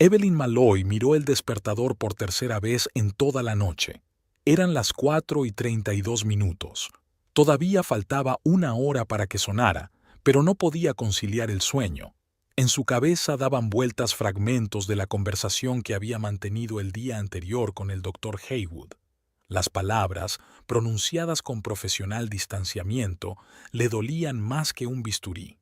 Evelyn Malloy miró el despertador por tercera vez en toda la noche. Eran las 4:32. Todavía faltaba una hora para que sonara, pero no podía conciliar el sueño. En su cabeza daban vueltas fragmentos de la conversación que había mantenido el día anterior con el doctor Haywood. Las palabras, pronunciadas con profesional distanciamiento, le dolían más que un bisturí.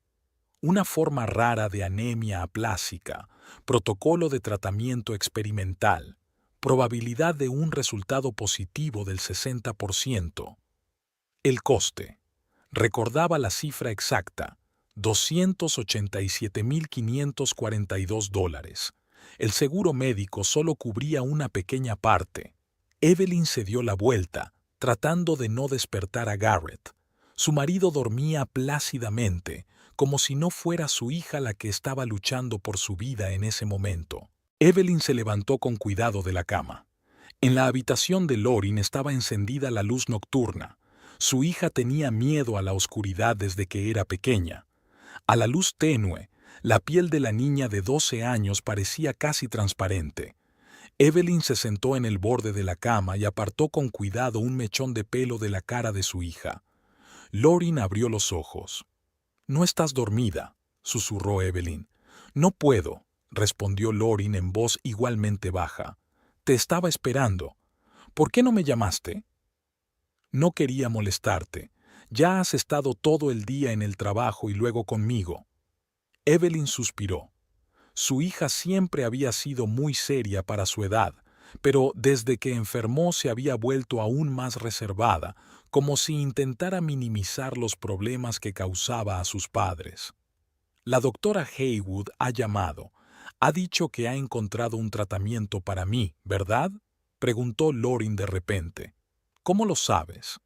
Una forma rara de anemia aplásica, protocolo de tratamiento experimental, probabilidad de un resultado positivo del 60%. El coste. Recordaba la cifra exacta, $287,542. El seguro médico solo cubría una pequeña parte. Evelyn se dio la vuelta, tratando de no despertar a Garrett. Su marido dormía plácidamente, como si no fuera su hija la que estaba luchando por su vida en ese momento. Evelyn se levantó con cuidado de la cama. En la habitación de Lorin estaba encendida la luz nocturna. Su hija tenía miedo a la oscuridad desde que era pequeña. A la luz tenue, la piel de la niña de 12 años parecía casi transparente. Evelyn se sentó en el borde de la cama y apartó con cuidado un mechón de pelo de la cara de su hija. Lorin abrió los ojos. «No estás dormida», susurró Evelyn. «No puedo», respondió Lorin en voz igualmente baja. «Te estaba esperando. ¿Por qué no me llamaste?» «No quería molestarte. Ya has estado todo el día en el trabajo y luego conmigo». Evelyn suspiró. Su hija siempre había sido muy seria para su edad, pero desde que enfermó se había vuelto aún más reservada, como si intentara minimizar los problemas que causaba a sus padres. «La doctora Haywood ha llamado. Ha dicho que ha encontrado un tratamiento para mí, ¿verdad?», preguntó Lorin de repente. «¿Cómo lo sabes?»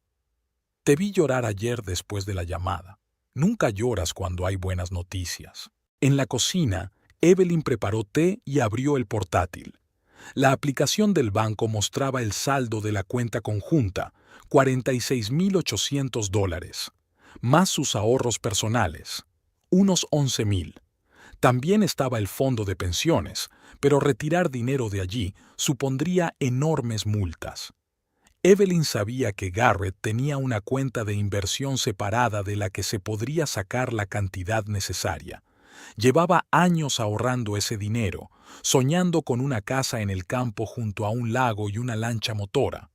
«Te vi llorar ayer después de la llamada. Nunca lloras cuando hay buenas noticias». En la cocina, Evelyn preparó té y abrió el portátil. La aplicación del banco mostraba el saldo de la cuenta conjunta, $46,800, más sus ahorros personales, unos $11,000. También estaba el fondo de pensiones, pero retirar dinero de allí supondría enormes multas. Evelyn sabía que Garrett tenía una cuenta de inversión separada de la que se podría sacar la cantidad necesaria. Llevaba años ahorrando ese dinero, soñando con una casa en el campo junto a un lago y una lancha motora.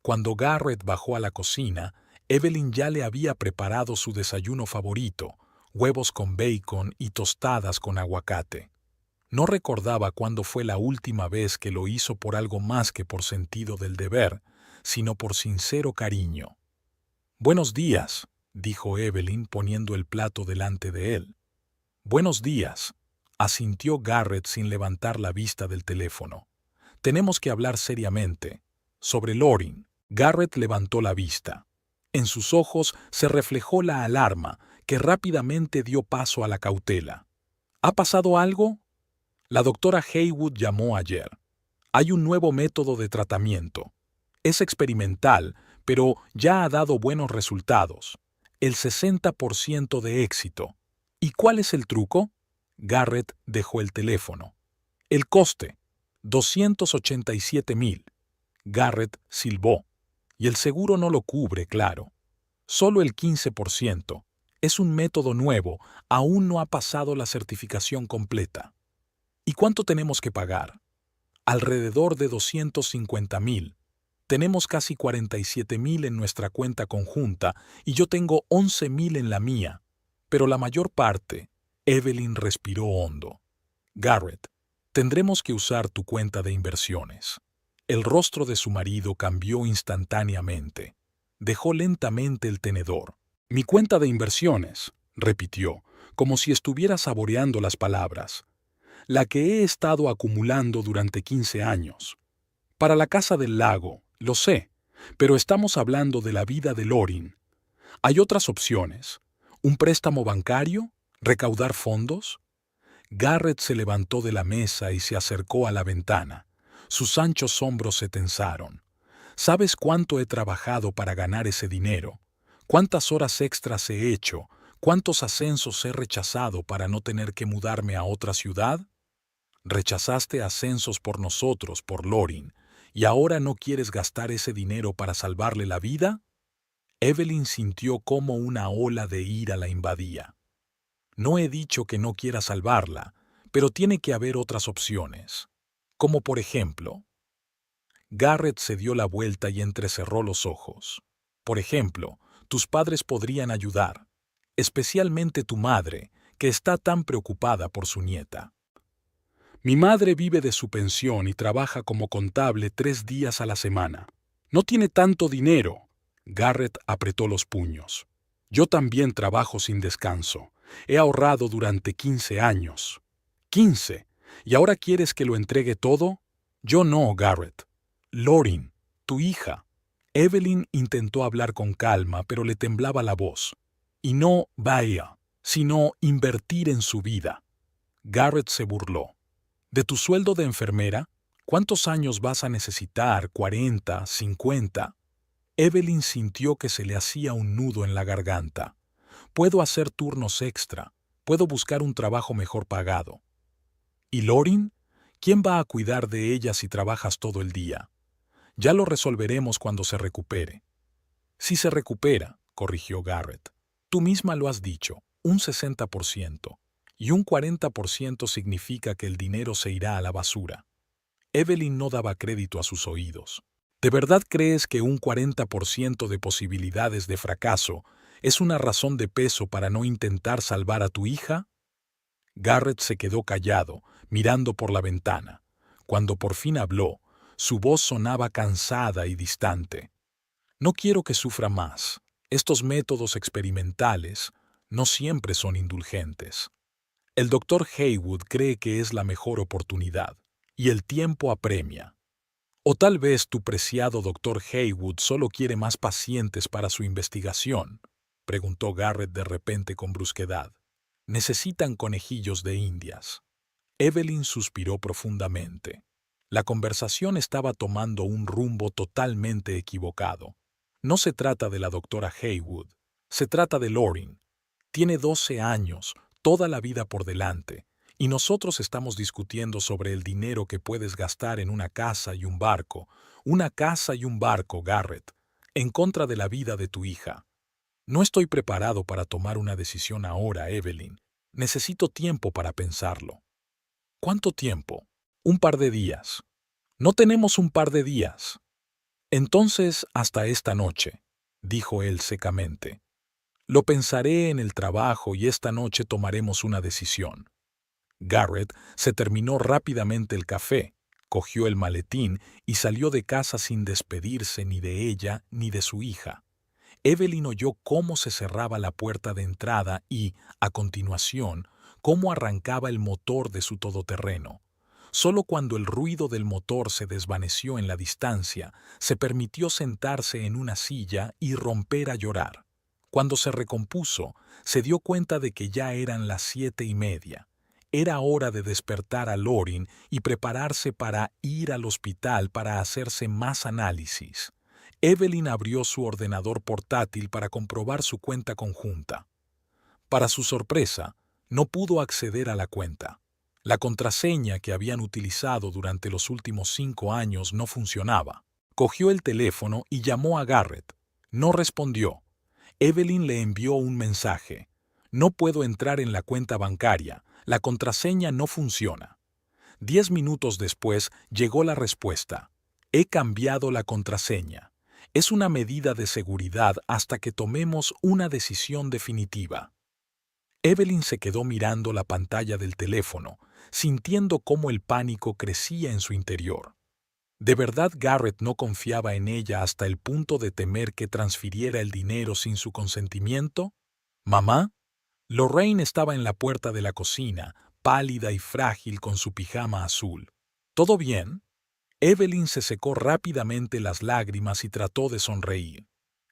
Cuando Garrett bajó a la cocina, Evelyn ya le había preparado su desayuno favorito, huevos con bacon y tostadas con aguacate. No recordaba cuándo fue la última vez que lo hizo por algo más que por sentido del deber, sino por sincero cariño. «Buenos días», dijo Evelyn poniendo el plato delante de él. «Buenos días», asintió Garrett sin levantar la vista del teléfono. «Tenemos que hablar seriamente. Sobre Lorin». Garrett levantó la vista. En sus ojos se reflejó la alarma, que rápidamente dio paso a la cautela. «¿Ha pasado algo?» «La doctora Haywood llamó ayer. Hay un nuevo método de tratamiento. Es experimental, pero ya ha dado buenos resultados. El 60% de éxito. ¿Y cuál es el truco?» Garrett dejó el teléfono. «El coste, $287,000. Garrett silbó. «Y el seguro no lo cubre, claro. Solo el 15%. Es un método nuevo, aún no ha pasado la certificación completa». «¿Y cuánto tenemos que pagar?» «Alrededor de $250,000. Tenemos casi $47,000 en nuestra cuenta conjunta y yo tengo $11,000 en la mía. Pero la mayor parte». Evelyn respiró hondo. «Garrett, tendremos que usar tu cuenta de inversiones». El rostro de su marido cambió instantáneamente. Dejó lentamente el tenedor. «Mi cuenta de inversiones», repitió, como si estuviera saboreando las palabras. «La que he estado acumulando durante 15 años. Para la casa del lago, lo sé, pero estamos hablando de la vida de Lorin. Hay otras opciones. ¿Un préstamo bancario? ¿Recaudar fondos?» Garrett se levantó de la mesa y se acercó a la ventana. Sus anchos hombros se tensaron. «¿Sabes cuánto he trabajado para ganar ese dinero? ¿Cuántas horas extras he hecho? ¿Cuántos ascensos he rechazado para no tener que mudarme a otra ciudad?» Rechazaste ascensos por nosotros, por Lorin, ¿y ahora no quieres gastar ese dinero para salvarle la vida? Evelyn sintió cómo una ola de ira la invadía. No he dicho que no quiera salvarla, pero tiene que haber otras opciones. Como por ejemplo, Garrett se dio la vuelta y entrecerró los ojos. Por ejemplo, tus padres podrían ayudar, especialmente tu madre, que está tan preocupada por su nieta. Mi madre vive de su pensión y trabaja como contable 3 días a la semana. No tiene tanto dinero. Garrett apretó los puños. Yo también trabajo sin descanso. He ahorrado durante 15 años. 15. ¿Y ahora quieres que lo entregue todo? Yo no, Garrett. Lorin, tu hija. Evelyn intentó hablar con calma, pero le temblaba la voz. Y no vaya, sino invertir en su vida. Garrett se burló. ¿De tu sueldo de enfermera? ¿Cuántos años vas a necesitar? ¿40, 50? Evelyn sintió que se le hacía un nudo en la garganta. Puedo hacer turnos extra. Puedo buscar un trabajo mejor pagado. ¿Y Lorin? ¿Quién va a cuidar de ella si trabajas todo el día? Ya lo resolveremos cuando se recupere. Si se recupera, corrigió Garrett. Tú misma lo has dicho, un 60%. Y un 40% significa que el dinero se irá a la basura. Evelyn no daba crédito a sus oídos. ¿De verdad crees que un 40% de posibilidades de fracaso es una razón de peso para no intentar salvar a tu hija? Garrett se quedó callado, mirando por la ventana. Cuando por fin habló, su voz sonaba cansada y distante. No quiero que sufra más. Estos métodos experimentales no siempre son indulgentes. El doctor Haywood cree que es la mejor oportunidad, y el tiempo apremia. O tal vez tu preciado doctor Haywood solo quiere más pacientes para su investigación, preguntó Garrett de repente con brusquedad. Necesitan conejillos de indias. Evelyn suspiró profundamente. La conversación estaba tomando un rumbo totalmente equivocado. No se trata de la doctora Haywood, se trata de Lorin. Tiene 12 años, toda la vida por delante, y nosotros estamos discutiendo sobre el dinero que puedes gastar en una casa y un barco, Garrett, en contra de la vida de tu hija. No estoy preparado para tomar una decisión ahora, Evelyn. Necesito tiempo para pensarlo. ¿Cuánto tiempo? Un par de días. No tenemos un par de días. Entonces, hasta esta noche, dijo él secamente. Lo pensaré en el trabajo y esta noche tomaremos una decisión. Garrett se terminó rápidamente el café, cogió el maletín y salió de casa sin despedirse ni de ella ni de su hija. Evelyn oyó cómo se cerraba la puerta de entrada y, a continuación, cómo arrancaba el motor de su todoterreno. Solo cuando el ruido del motor se desvaneció en la distancia, se permitió sentarse en una silla y romper a llorar. Cuando se recompuso, se dio cuenta de que ya eran las 7:30. Era hora de despertar a Lorin y prepararse para ir al hospital para hacerse más análisis. Evelyn abrió su ordenador portátil para comprobar su cuenta conjunta. Para su sorpresa, no pudo acceder a la cuenta. La contraseña que habían utilizado durante los últimos 5 años no funcionaba. Cogió el teléfono y llamó a Garrett. No respondió. Evelyn le envió un mensaje. No puedo entrar en la cuenta bancaria. La contraseña no funciona. 10 minutos después llegó la respuesta. He cambiado la contraseña. Es una medida de seguridad hasta que tomemos una decisión definitiva. Evelyn se quedó mirando la pantalla del teléfono, sintiendo cómo el pánico crecía en su interior. ¿De verdad Garrett no confiaba en ella hasta el punto de temer que transfiriera el dinero sin su consentimiento? ¿Mamá? Lorraine estaba en la puerta de la cocina, pálida y frágil con su pijama azul. ¿Todo bien? Evelyn se secó rápidamente las lágrimas y trató de sonreír.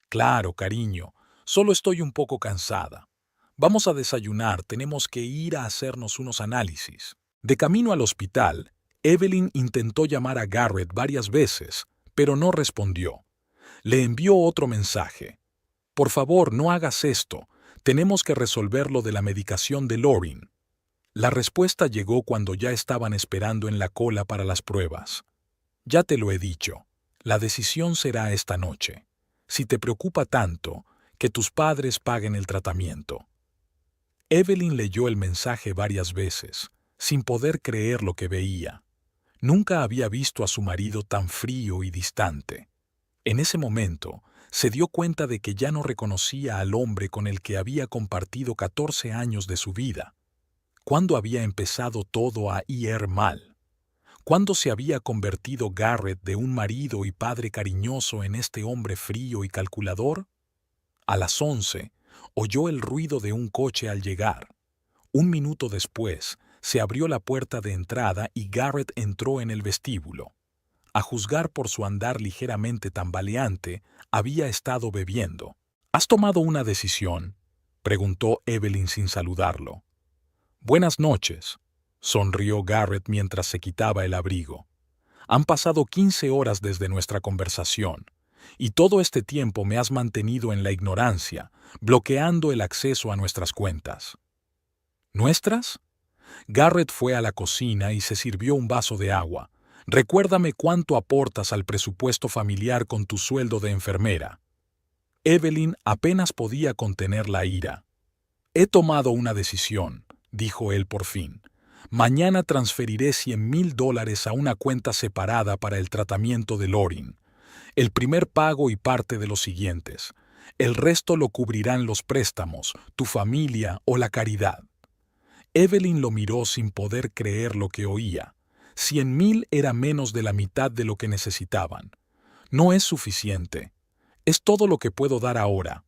Claro, cariño, solo estoy un poco cansada. Vamos a desayunar, tenemos que ir a hacernos unos análisis. De camino al hospital, Evelyn intentó llamar a Garrett varias veces, pero no respondió. Le envió otro mensaje. Por favor, no hagas esto. Tenemos que resolver lo de la medicación de Lorin. La respuesta llegó cuando ya estaban esperando en la cola para las pruebas. Ya te lo he dicho, la decisión será esta noche. Si te preocupa tanto, que tus padres paguen el tratamiento. Evelyn leyó el mensaje varias veces, sin poder creer lo que veía. Nunca había visto a su marido tan frío y distante. En ese momento, se dio cuenta de que ya no reconocía al hombre con el que había compartido 14 años de su vida. ¿Cuándo había empezado todo a ir mal? ¿Cuándo se había convertido Garrett de un marido y padre cariñoso en este hombre frío y calculador? A las 11, oyó el ruido de un coche al llegar. Un minuto después, se abrió la puerta de entrada y Garrett entró en el vestíbulo. A juzgar por su andar ligeramente tambaleante, había estado bebiendo. ¿Has tomado una decisión?, preguntó Evelyn sin saludarlo. Buenas noches, sonrió Garrett mientras se quitaba el abrigo. Han pasado 15 horas desde nuestra conversación, y todo este tiempo me has mantenido en la ignorancia, bloqueando el acceso a nuestras cuentas. ¿Nuestras? Garrett fue a la cocina y se sirvió un vaso de agua. Recuérdame cuánto aportas al presupuesto familiar con tu sueldo de enfermera. Evelyn apenas podía contener la ira. He tomado una decisión, dijo él por fin. Mañana transferiré $100,000 a una cuenta separada para el tratamiento de Lorin. El primer pago y parte de los siguientes. El resto lo cubrirán los préstamos, tu familia o la caridad. Evelyn lo miró sin poder creer lo que oía. 100,000 era menos de la mitad de lo que necesitaban. No es suficiente. Es todo lo que puedo dar ahora.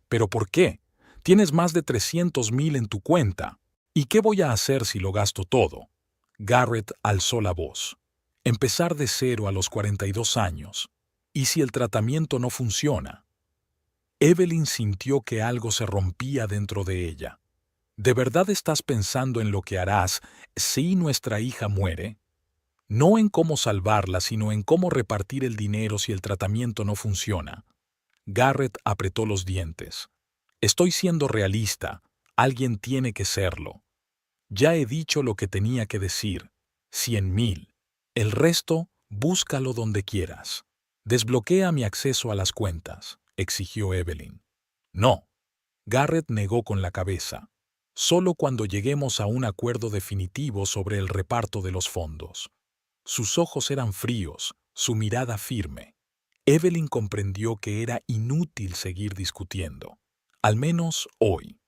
¿Pero por qué? Tienes más de 300,000 en tu cuenta. ¿Y qué voy a hacer si lo gasto todo? Garrett alzó la voz. Empezar de cero a los 42 años. ¿Y si el tratamiento no funciona? Evelyn sintió que algo se rompía dentro de ella. ¿De verdad estás pensando en lo que harás si nuestra hija muere? No en cómo salvarla, sino en cómo repartir el dinero si el tratamiento no funciona. Garrett apretó los dientes. Estoy siendo realista. Alguien tiene que serlo. Ya he dicho lo que tenía que decir. 100,000. El resto, búscalo donde quieras. Desbloquea mi acceso a las cuentas, exigió Evelyn. No. Garrett negó con la cabeza. Solo cuando lleguemos a un acuerdo definitivo sobre el reparto de los fondos. Sus ojos eran fríos, su mirada firme. Evelyn comprendió que era inútil seguir discutiendo. Al menos hoy.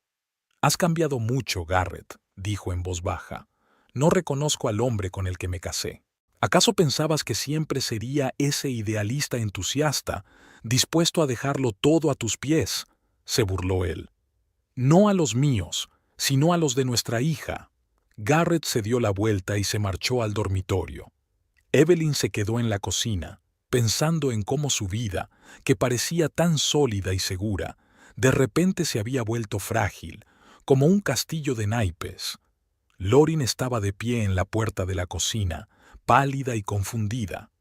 Has cambiado mucho, Garrett, dijo en voz baja. No reconozco al hombre con el que me casé. ¿Acaso pensabas que siempre sería ese idealista entusiasta, dispuesto a dejarlo todo a tus pies? Se burló él. No a los míos, sino a los de nuestra hija. Garrett se dio la vuelta y se marchó al dormitorio. Evelyn se quedó en la cocina, pensando en cómo su vida, que parecía tan sólida y segura, de repente se había vuelto frágil, como un castillo de naipes. Lorin estaba de pie en la puerta de la cocina, pálida y confundida.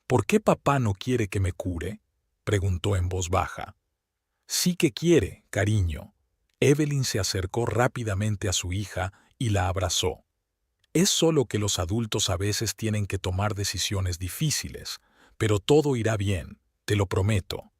¿Por qué papá no quiere que me cure?, preguntó en voz baja. Sí que quiere, cariño. Evelyn se acercó rápidamente a su hija y la abrazó. Es solo que los adultos a veces tienen que tomar decisiones difíciles, pero todo irá bien, te lo prometo.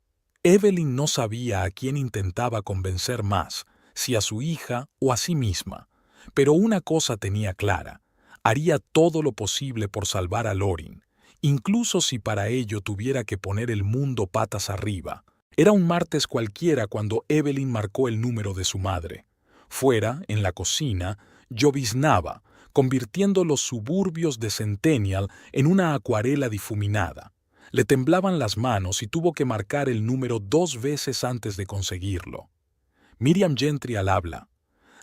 Evelyn no sabía a quién intentaba convencer más, si a su hija o a sí misma, pero una cosa tenía clara: haría todo lo posible por salvar a Lorin, incluso si para ello tuviera que poner el mundo patas arriba. Era un martes cualquiera cuando Evelyn marcó el número de su madre. Fuera, en la cocina, lloviznaba, convirtiendo los suburbios de Centennial en una acuarela difuminada. Le temblaban las manos y tuvo que marcar el número 2 veces antes de conseguirlo. Miriam Gentry al habla.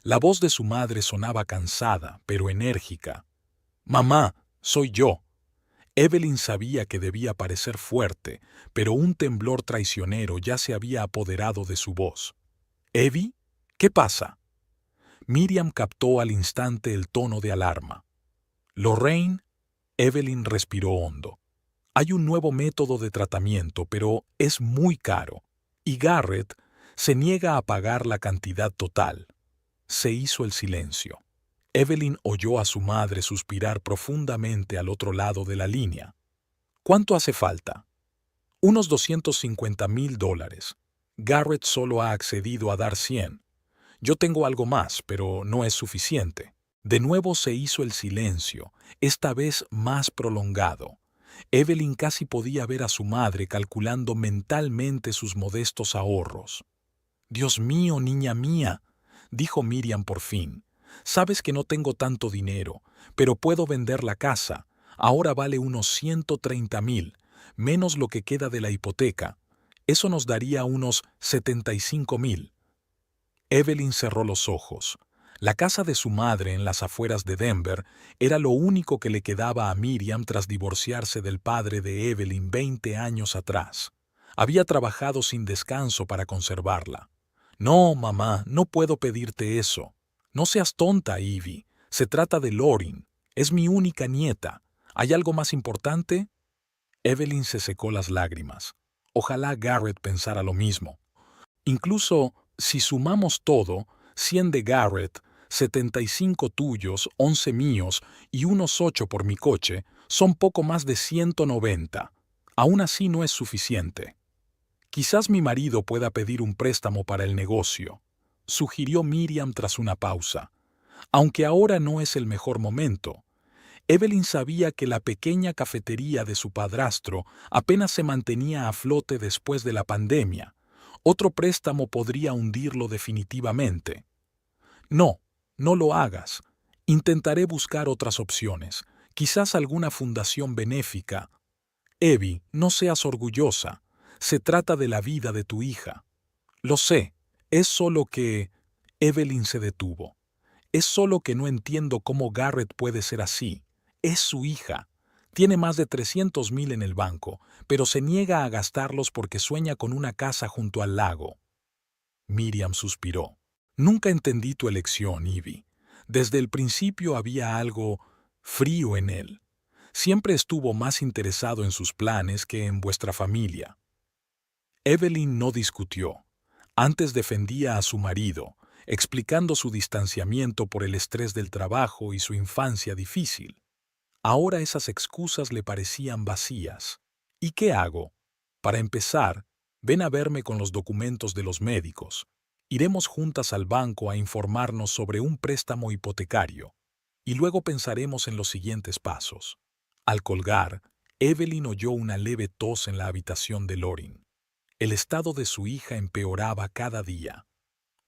La voz de su madre sonaba cansada, pero enérgica. «Mamá, soy yo». Evelyn sabía que debía parecer fuerte, pero un temblor traicionero ya se había apoderado de su voz. «¿Evie? ¿Qué pasa?» Miriam captó al instante el tono de alarma. «Lorraine». Evelyn respiró hondo. «Hay un nuevo método de tratamiento, pero es muy caro. Y Garrett se niega a pagar la cantidad total». Se hizo el silencio. Evelyn oyó a su madre suspirar profundamente al otro lado de la línea. ¿Cuánto hace falta? Unos $250,000. Garrett solo ha accedido a dar 100. Yo tengo algo más, pero no es suficiente. De nuevo se hizo el silencio, esta vez más prolongado. Evelyn casi podía ver a su madre calculando mentalmente sus modestos ahorros. «Dios mío, niña mía», dijo Miriam por fin. «Sabes que no tengo tanto dinero, pero puedo vender la casa. Ahora vale unos 130,000, menos lo que queda de la hipoteca. Eso nos daría unos 75,000». Evelyn cerró los ojos. La casa de su madre en las afueras de Denver era lo único que le quedaba a Miriam tras divorciarse del padre de Evelyn 20 años atrás. Había trabajado sin descanso para conservarla. «No, mamá, no puedo pedirte eso. No seas tonta, Ivy. Se trata de Lauren. Es mi única nieta. ¿Hay algo más importante?» Evelyn se secó las lágrimas. Ojalá Garrett pensara lo mismo. Incluso si sumamos todo, 100 de Garrett, 75 tuyos, 11 míos y unos 8 por mi coche, son poco más de 190. Aún así no es suficiente. «Quizás mi marido pueda pedir un préstamo para el negocio», sugirió Miriam tras una pausa. «Aunque ahora no es el mejor momento». Evelyn sabía que la pequeña cafetería de su padrastro apenas se mantenía a flote después de la pandemia. Otro préstamo podría hundirlo definitivamente. «No, no lo hagas. Intentaré buscar otras opciones. Quizás alguna fundación benéfica». «Evie, no seas orgullosa. Se trata de la vida de tu hija». «Lo sé. Es solo que...» Evelyn se detuvo. «Es solo que no entiendo cómo Garrett puede ser así. Es su hija. Tiene más de 300,000 en el banco, pero se niega a gastarlos porque sueña con una casa junto al lago». Miriam suspiró. «Nunca entendí tu elección, Ivy. Desde el principio había algo frío en él. Siempre estuvo más interesado en sus planes que en vuestra familia». Evelyn no discutió. Antes defendía a su marido, explicando su distanciamiento por el estrés del trabajo y su infancia difícil. Ahora esas excusas le parecían vacías. «¿Y qué hago? Para empezar, ven a verme con los documentos de los médicos. Iremos juntas al banco a informarnos sobre un préstamo hipotecario. Y luego pensaremos en los siguientes pasos». Al colgar, Evelyn oyó una leve tos en la habitación de Lauren. El estado de su hija empeoraba cada día.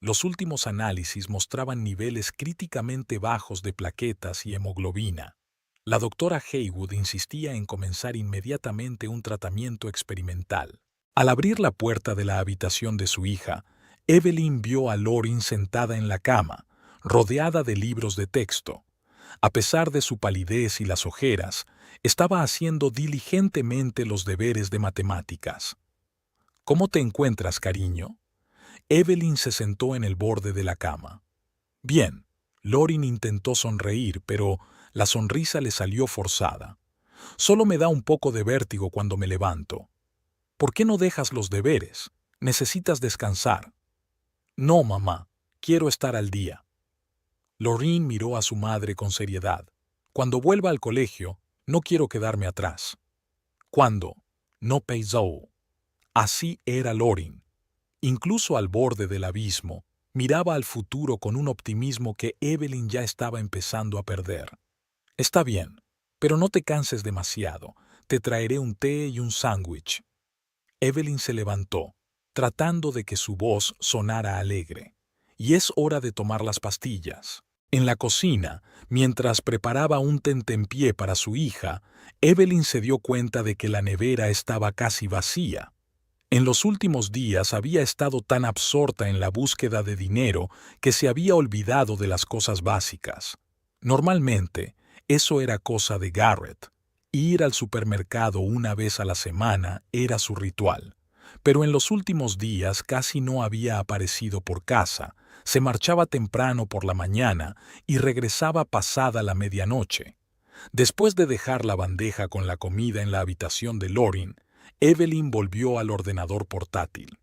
Los últimos análisis mostraban niveles críticamente bajos de plaquetas y hemoglobina. La doctora Haywood insistía en comenzar inmediatamente un tratamiento experimental. Al abrir la puerta de la habitación de su hija, Evelyn vio a Lauren sentada en la cama, rodeada de libros de texto. A pesar de su palidez y las ojeras, estaba haciendo diligentemente los deberes de matemáticas. «¿Cómo te encuentras, cariño?» Evelyn se sentó en el borde de la cama. «Bien». Lauren intentó sonreír, pero la sonrisa le salió forzada. «Solo me da un poco de vértigo cuando me levanto». «¿Por qué no dejas los deberes? Necesitas descansar». «No, mamá. Quiero estar al día». Lauren miró a su madre con seriedad. «Cuando vuelva al colegio, no quiero quedarme atrás». «¿Cuándo?» «No pesó». Así era Lauren. Incluso al borde del abismo, miraba al futuro con un optimismo que Evelyn ya estaba empezando a perder. «Está bien, pero no te canses demasiado. Te traeré un té y un sándwich». Evelyn se levantó, tratando de que su voz sonara alegre. «Y es hora de tomar las pastillas». En la cocina, mientras preparaba un tentempié para su hija, Evelyn se dio cuenta de que la nevera estaba casi vacía. En los últimos días había estado tan absorta en la búsqueda de dinero que se había olvidado de las cosas básicas. Normalmente, eso era cosa de Garrett. Ir al supermercado una vez a la semana era su ritual. Pero en los últimos días casi no había aparecido por casa, se marchaba temprano por la mañana y regresaba pasada la medianoche. Después de dejar la bandeja con la comida en la habitación de Lauren, Evelyn volvió al ordenador portátil.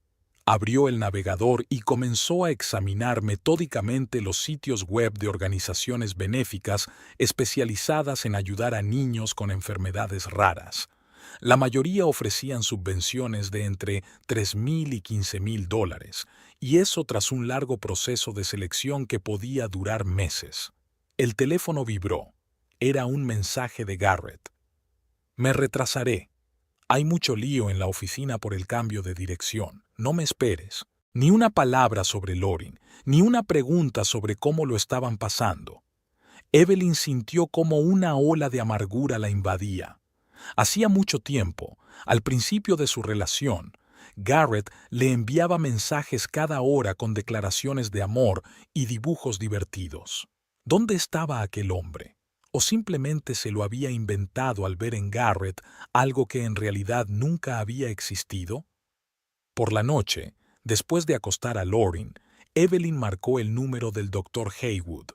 Abrió el navegador y comenzó a examinar metódicamente los sitios web de organizaciones benéficas especializadas en ayudar a niños con enfermedades raras. La mayoría ofrecían subvenciones de entre $3,000 y $15,000, y eso tras un largo proceso de selección que podía durar meses. El teléfono vibró. Era un mensaje de Garrett. Me retrasaré. Hay mucho lío en la oficina por el cambio de dirección. No me esperes. Ni una palabra sobre Lorin, ni una pregunta sobre cómo lo estaban pasando. Evelyn sintió como una ola de amargura la invadía. Hacía mucho tiempo, al principio de su relación, Garrett le enviaba mensajes cada hora con declaraciones de amor y dibujos divertidos. ¿Dónde estaba aquel hombre? ¿O simplemente se lo había inventado al ver en Garrett algo que en realidad nunca había existido? Por la noche, después de acostar a Lorin, Evelyn marcó el número del Dr. Haywood.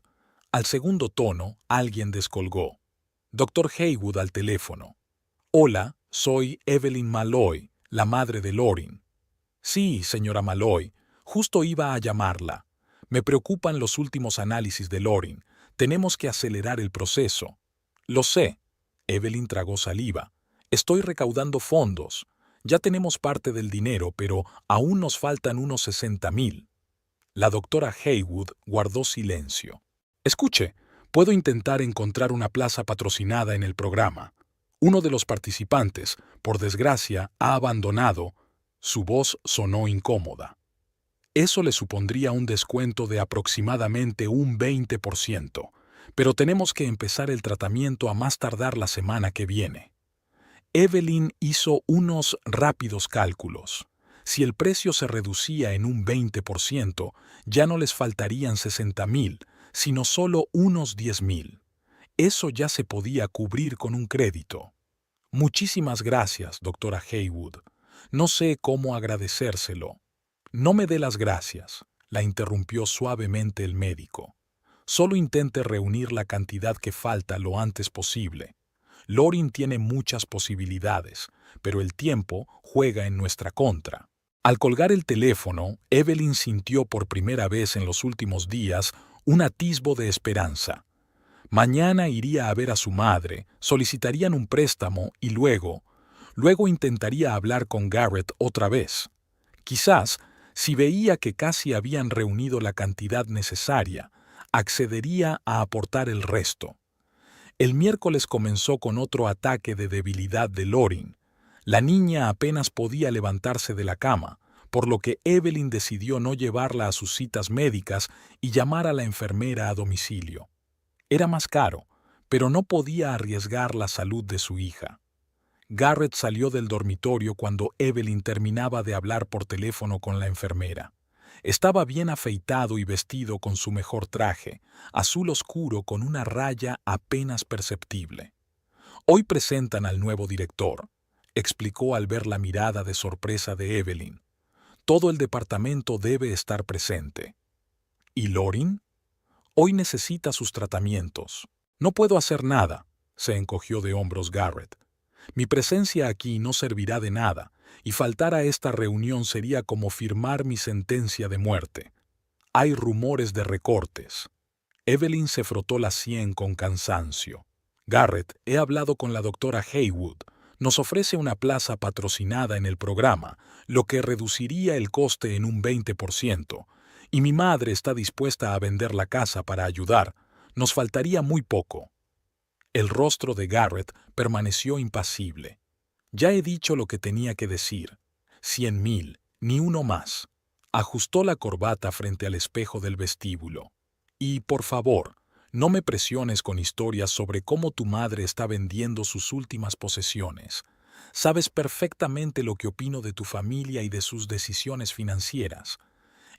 Al segundo tono, alguien descolgó. Dr. Haywood al teléfono. Hola, soy Evelyn Malloy, la madre de Lorin. Sí, señora Malloy, justo iba a llamarla. Me preocupan los últimos análisis de Lorin. Tenemos que acelerar el proceso. Lo sé. Evelyn tragó saliva. Estoy recaudando fondos. Ya tenemos parte del dinero, pero aún nos faltan unos 60,000. La doctora Haywood guardó silencio. Escuche, puedo intentar encontrar una plaza patrocinada en el programa. Uno de los participantes, por desgracia, ha abandonado. Su voz sonó incómoda. Eso le supondría un descuento de aproximadamente un 20%, pero tenemos que empezar el tratamiento a más tardar la semana que viene. Evelyn hizo unos rápidos cálculos. Si el precio se reducía en un 20%, ya no les faltarían 60,000, sino solo unos 10,000. Eso ya se podía cubrir con un crédito. Muchísimas gracias, doctora Haywood. No sé cómo agradecérselo. No me dé las gracias, la interrumpió suavemente el médico. Solo intente reunir la cantidad que falta lo antes posible. Lorin tiene muchas posibilidades, pero el tiempo juega en nuestra contra. Al colgar el teléfono, Evelyn sintió por primera vez en los últimos días un atisbo de esperanza. Mañana iría a ver a su madre, solicitarían un préstamo y luego intentaría hablar con Garrett otra vez. Quizás, si veía que casi habían reunido la cantidad necesaria, accedería a aportar el resto. El miércoles comenzó con otro ataque de debilidad de Lorin. La niña apenas podía levantarse de la cama, por lo que Evelyn decidió no llevarla a sus citas médicas y llamar a la enfermera a domicilio. Era más caro, pero no podía arriesgar la salud de su hija. Garrett salió del dormitorio cuando Evelyn terminaba de hablar por teléfono con la enfermera. Estaba bien afeitado y vestido con su mejor traje, azul oscuro con una raya apenas perceptible. Hoy presentan al nuevo director, explicó al ver la mirada de sorpresa de Evelyn. Todo el departamento debe estar presente. ¿Y Lorin? Hoy necesita sus tratamientos. No puedo hacer nada, se encogió de hombros Garrett. Mi presencia aquí no servirá de nada, y faltar a esta reunión sería como firmar mi sentencia de muerte. Hay rumores de recortes. Evelyn se frotó la sien con cansancio. Garrett, he hablado con la doctora Haywood. Nos ofrece una plaza patrocinada en el programa, lo que reduciría el coste en un 20%, y mi madre está dispuesta a vender la casa para ayudar. Nos faltaría muy poco. El rostro de Garrett permaneció impasible. Ya he dicho lo que tenía que decir. 100,000, ni uno más. Ajustó la corbata frente al espejo del vestíbulo. Y, por favor, no me presiones con historias sobre cómo tu madre está vendiendo sus últimas posesiones. Sabes perfectamente lo que opino de tu familia y de sus decisiones financieras.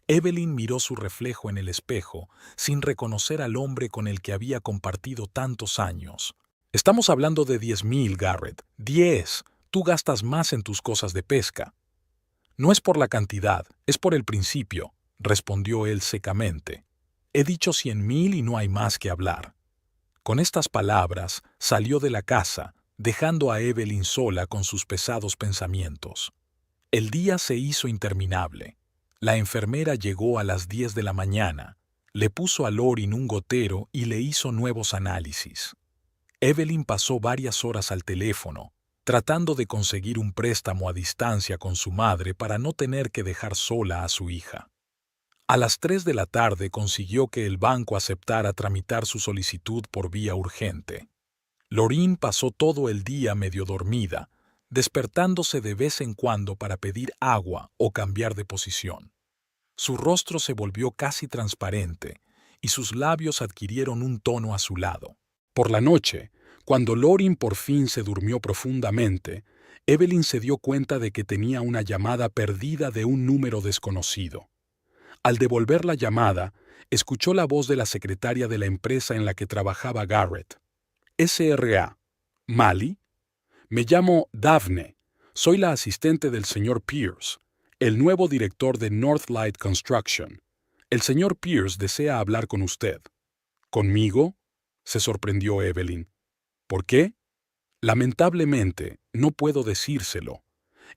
Evelyn miró su reflejo en el espejo, sin reconocer al hombre con el que había compartido tantos años. Estamos hablando de 10,000, Garrett. 10. Tú gastas más en tus cosas de pesca. No es por la cantidad, es por el principio, respondió él secamente. He dicho 100,000 y no hay más que hablar. Con estas palabras, salió de la casa, dejando a Evelyn sola con sus pesados pensamientos. El día se hizo interminable. La enfermera llegó a las 10 de la mañana, le puso a Lorin un gotero y le hizo nuevos análisis. Evelyn pasó varias horas al teléfono, tratando de conseguir un préstamo a distancia con su madre para no tener que dejar sola a su hija. A las 3 de la tarde consiguió que el banco aceptara tramitar su solicitud por vía urgente. Lorin pasó todo el día medio dormida, despertándose de vez en cuando para pedir agua o cambiar de posición. Su rostro se volvió casi transparente y sus labios adquirieron un tono azulado. Por la noche, cuando Lorin por fin se durmió profundamente, Evelyn se dio cuenta de que tenía una llamada perdida de un número desconocido. Al devolver la llamada, escuchó la voz de la secretaria de la empresa en la que trabajaba Garrett. SRA. ¿Mali? Me llamo Daphne. Soy la asistente del señor Pierce, el nuevo director de Northlight Construction. El señor Pierce desea hablar con usted. ¿Conmigo?, se sorprendió Evelyn. ¿Por qué? Lamentablemente, no puedo decírselo.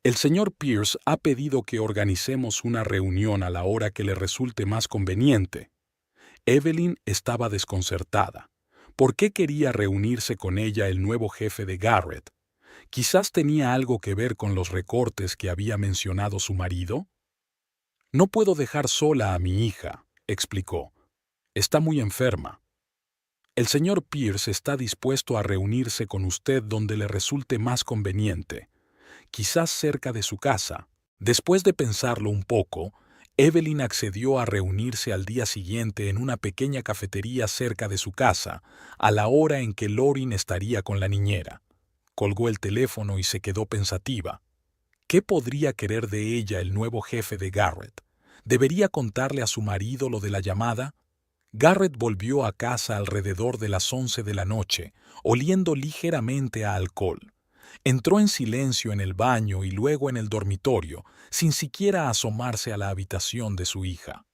El señor Pierce ha pedido que organicemos una reunión a la hora que le resulte más conveniente. Evelyn estaba desconcertada. ¿Por qué quería reunirse con ella el nuevo jefe de Garrett? ¿Quizás tenía algo que ver con los recortes que había mencionado su marido? No puedo dejar sola a mi hija, explicó. Está muy enferma. El señor Pierce está dispuesto a reunirse con usted donde le resulte más conveniente, quizás cerca de su casa. Después de pensarlo un poco, Evelyn accedió a reunirse al día siguiente en una pequeña cafetería cerca de su casa, a la hora en que Lorin estaría con la niñera. Colgó el teléfono y se quedó pensativa. ¿Qué podría querer de ella el nuevo jefe de Garrett? ¿Debería contarle a su marido lo de la llamada? Garrett volvió a casa alrededor de las 11 de la noche, oliendo ligeramente a alcohol. Entró en silencio en el baño y luego en el dormitorio, sin siquiera asomarse a la habitación de su hija.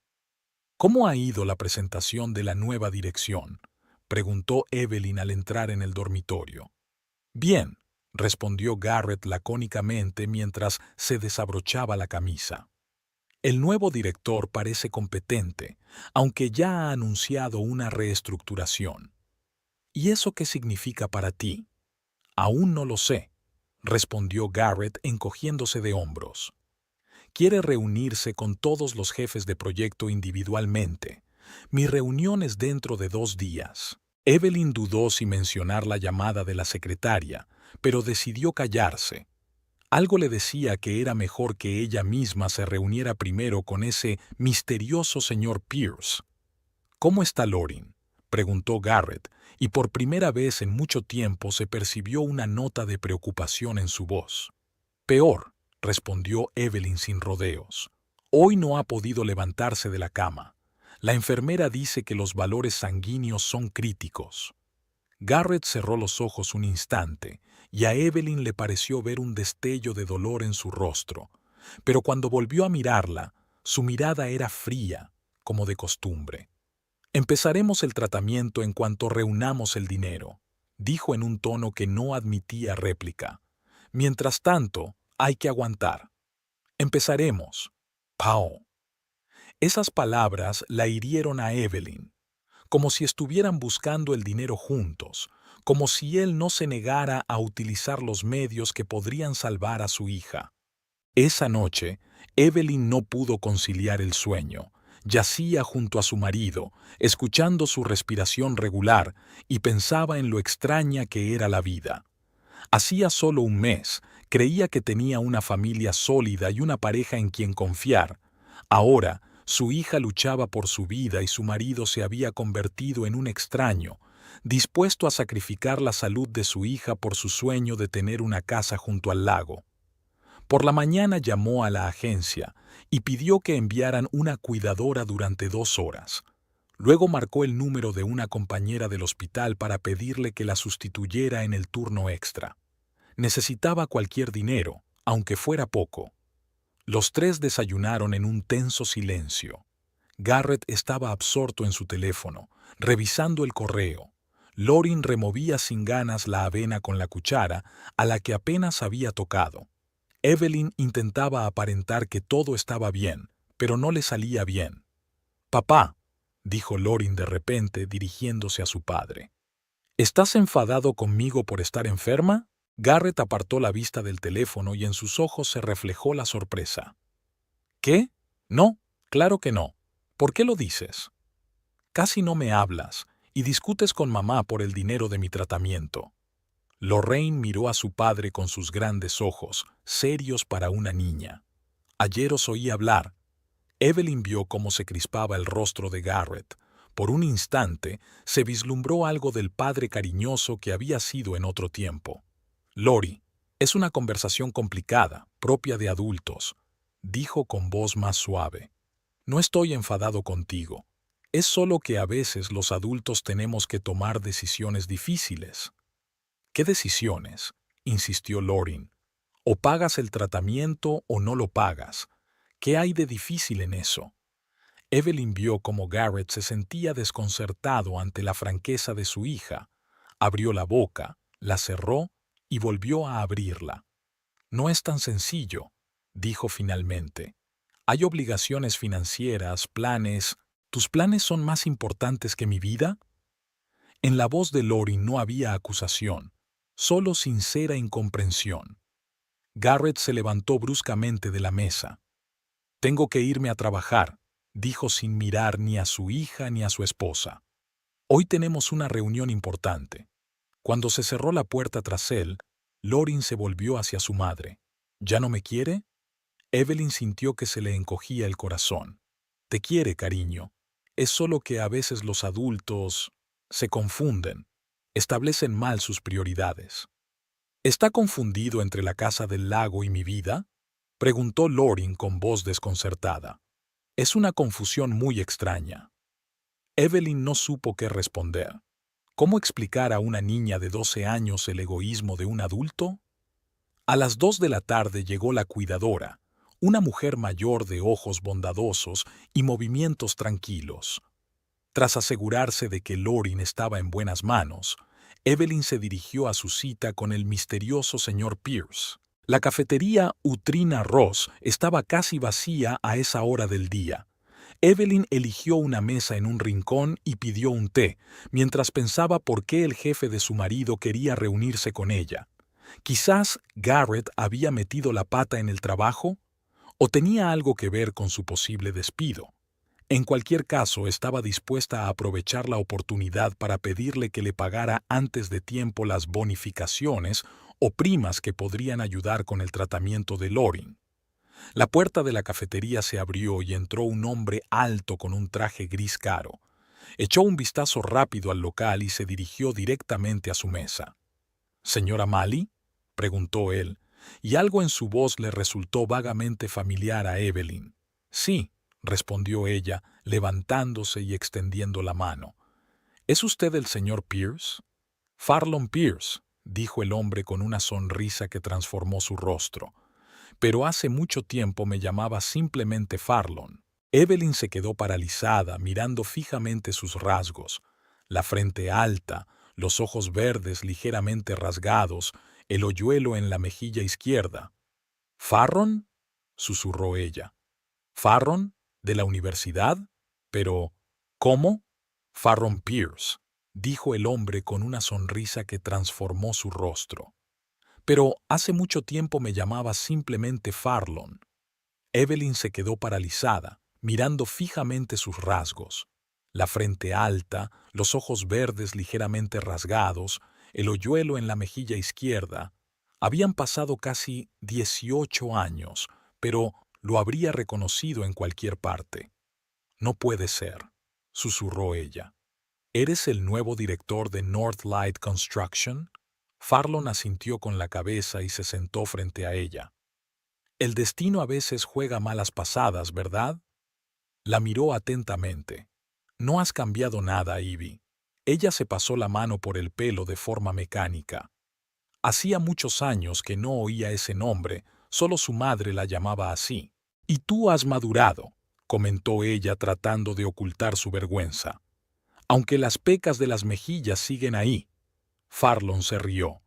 ¿Cómo ha ido la presentación de la nueva dirección?, preguntó Evelyn al entrar en el dormitorio. Bien, respondió Garrett lacónicamente mientras se desabrochaba la camisa. El nuevo director parece competente, aunque ya ha anunciado una reestructuración. ¿Y eso qué significa para ti? Aún no lo sé, respondió Garrett encogiéndose de hombros. Quiere reunirse con todos los jefes de proyecto individualmente. Mi reunión es dentro de 2 días. Evelyn dudó si mencionar la llamada de la secretaria, pero decidió callarse. Algo le decía que era mejor que ella misma se reuniera primero con ese misterioso señor Pierce. ¿Cómo está Lorin?, preguntó Garrett, y por primera vez en mucho tiempo se percibió una nota de preocupación en su voz. Peor, respondió Evelyn sin rodeos. Hoy no ha podido levantarse de la cama. La enfermera dice que los valores sanguíneos son críticos. Garrett cerró los ojos un instante, y a Evelyn le pareció ver un destello de dolor en su rostro, pero cuando volvió a mirarla, su mirada era fría, como de costumbre. Empezaremos el tratamiento en cuanto reunamos el dinero, dijo en un tono que no admitía réplica. Mientras tanto, hay que aguantar. Empezaremos. Pau. Esas palabras la hirieron a Evelyn, como si estuvieran buscando el dinero juntos, como si él no se negara a utilizar los medios que podrían salvar a su hija. Esa noche, Evelyn no pudo conciliar el sueño. Yacía junto a su marido, escuchando su respiración regular, y pensaba en lo extraña que era la vida. Hacía solo un mes, creía que tenía una familia sólida y una pareja en quien confiar. Ahora, su hija luchaba por su vida y su marido se había convertido en un extraño, dispuesto a sacrificar la salud de su hija por su sueño de tener una casa junto al lago. Por la mañana llamó a la agencia y pidió que enviaran una cuidadora durante 2 horas. Luego marcó el número de una compañera del hospital para pedirle que la sustituyera en el turno extra. Necesitaba cualquier dinero, aunque fuera poco. Los 3 desayunaron en un tenso silencio. Garrett estaba absorto en su teléfono, revisando el correo. Lorin removía sin ganas la avena con la cuchara, a la que apenas había tocado. Evelyn intentaba aparentar que todo estaba bien, pero no le salía bien. «Papá», dijo Lorin de repente dirigiéndose a su padre. «¿Estás enfadado conmigo por estar enferma?» Garrett apartó la vista del teléfono y en sus ojos se reflejó la sorpresa. «¿Qué? No, claro que no. ¿Por qué lo dices?» «Casi no me hablas y discutes con mamá por el dinero de mi tratamiento». Lorraine miró a su padre con sus grandes ojos, serios para una niña. «Ayer os oí hablar». Evelyn vio cómo se crispaba el rostro de Garrett. Por un instante se vislumbró algo del padre cariñoso que había sido en otro tiempo. «Lori, es una conversación complicada, propia de adultos», dijo con voz más suave. «No estoy enfadado contigo. Es solo que a veces los adultos tenemos que tomar decisiones difíciles». «¿Qué decisiones?», insistió Lorin. «O pagas el tratamiento o no lo pagas. ¿Qué hay de difícil en eso?» Evelyn vio cómo Garrett se sentía desconcertado ante la franqueza de su hija. Abrió la boca, la cerró y volvió a abrirla. «No es tan sencillo», dijo finalmente. «Hay obligaciones financieras, planes. ¿Tus planes son más importantes que mi vida?» En la voz de Lorin no había acusación, solo sincera incomprensión. Garrett se levantó bruscamente de la mesa. «Tengo que irme a trabajar», dijo sin mirar ni a su hija ni a su esposa. «Hoy tenemos una reunión importante». Cuando se cerró la puerta tras él, Lorin se volvió hacia su madre. «¿Ya no me quiere?» Evelyn sintió que se le encogía el corazón. «Te quiere, cariño. Es solo que a veces los adultos se confunden, establecen mal sus prioridades». «¿Está confundido entre la casa del lago y mi vida?», preguntó Lorin con voz desconcertada. «Es una confusión muy extraña». Evelyn no supo qué responder. ¿Cómo explicar a una niña de 12 años el egoísmo de un adulto? A las 2 de la tarde llegó la cuidadora, una mujer mayor de ojos bondadosos y movimientos tranquilos. Tras asegurarse de que Lorin estaba en buenas manos, Evelyn se dirigió a su cita con el misterioso señor Pierce. La cafetería Utrina Ross estaba casi vacía a esa hora del día. Evelyn eligió una mesa en un rincón y pidió un té, mientras pensaba por qué el jefe de su marido quería reunirse con ella. Quizás Garrett había metido la pata en el trabajo o tenía algo que ver con su posible despido. En cualquier caso, estaba dispuesta a aprovechar la oportunidad para pedirle que le pagara antes de tiempo las bonificaciones o primas que podrían ayudar con el tratamiento de Lorin. La puerta de la cafetería se abrió y entró un hombre alto con un traje gris caro. Echó un vistazo rápido al local y se dirigió directamente a su mesa. «¿Señora Malley?», preguntó él, y algo en su voz le resultó vagamente familiar a Evelyn. «Sí», respondió ella, levantándose y extendiendo la mano. «¿Es usted el señor Pierce?» «Farlon Pierce», dijo el hombre con una sonrisa que transformó su rostro. «Pero hace mucho tiempo me llamaba simplemente Farlon». Evelyn se quedó paralizada, mirando fijamente sus rasgos. La frente alta, los ojos verdes ligeramente rasgados, el hoyuelo en la mejilla izquierda. «¿Farron?», susurró ella. «¿Farron? ¿De la universidad? Pero, ¿cómo?» «Farron Pierce», dijo el hombre con una sonrisa que transformó su rostro. «Pero hace mucho tiempo me llamaba simplemente Farlon». Evelyn se quedó paralizada, mirando fijamente sus rasgos. La frente alta, los ojos verdes ligeramente rasgados, el hoyuelo en la mejilla izquierda. Habían pasado casi 18 años, pero lo habría reconocido en cualquier parte. «No puede ser», susurró ella. «¿Eres el nuevo director de Northlight Construction?» Farlon asintió con la cabeza y se sentó frente a ella. «El destino a veces juega malas pasadas, ¿verdad?» La miró atentamente. «No has cambiado nada, Ivy». Ella se pasó la mano por el pelo de forma mecánica. Hacía muchos años que no oía ese nombre, solo su madre la llamaba así. «Y tú has madurado», comentó ella tratando de ocultar su vergüenza. «Aunque las pecas de las mejillas siguen ahí». Farlon se rió.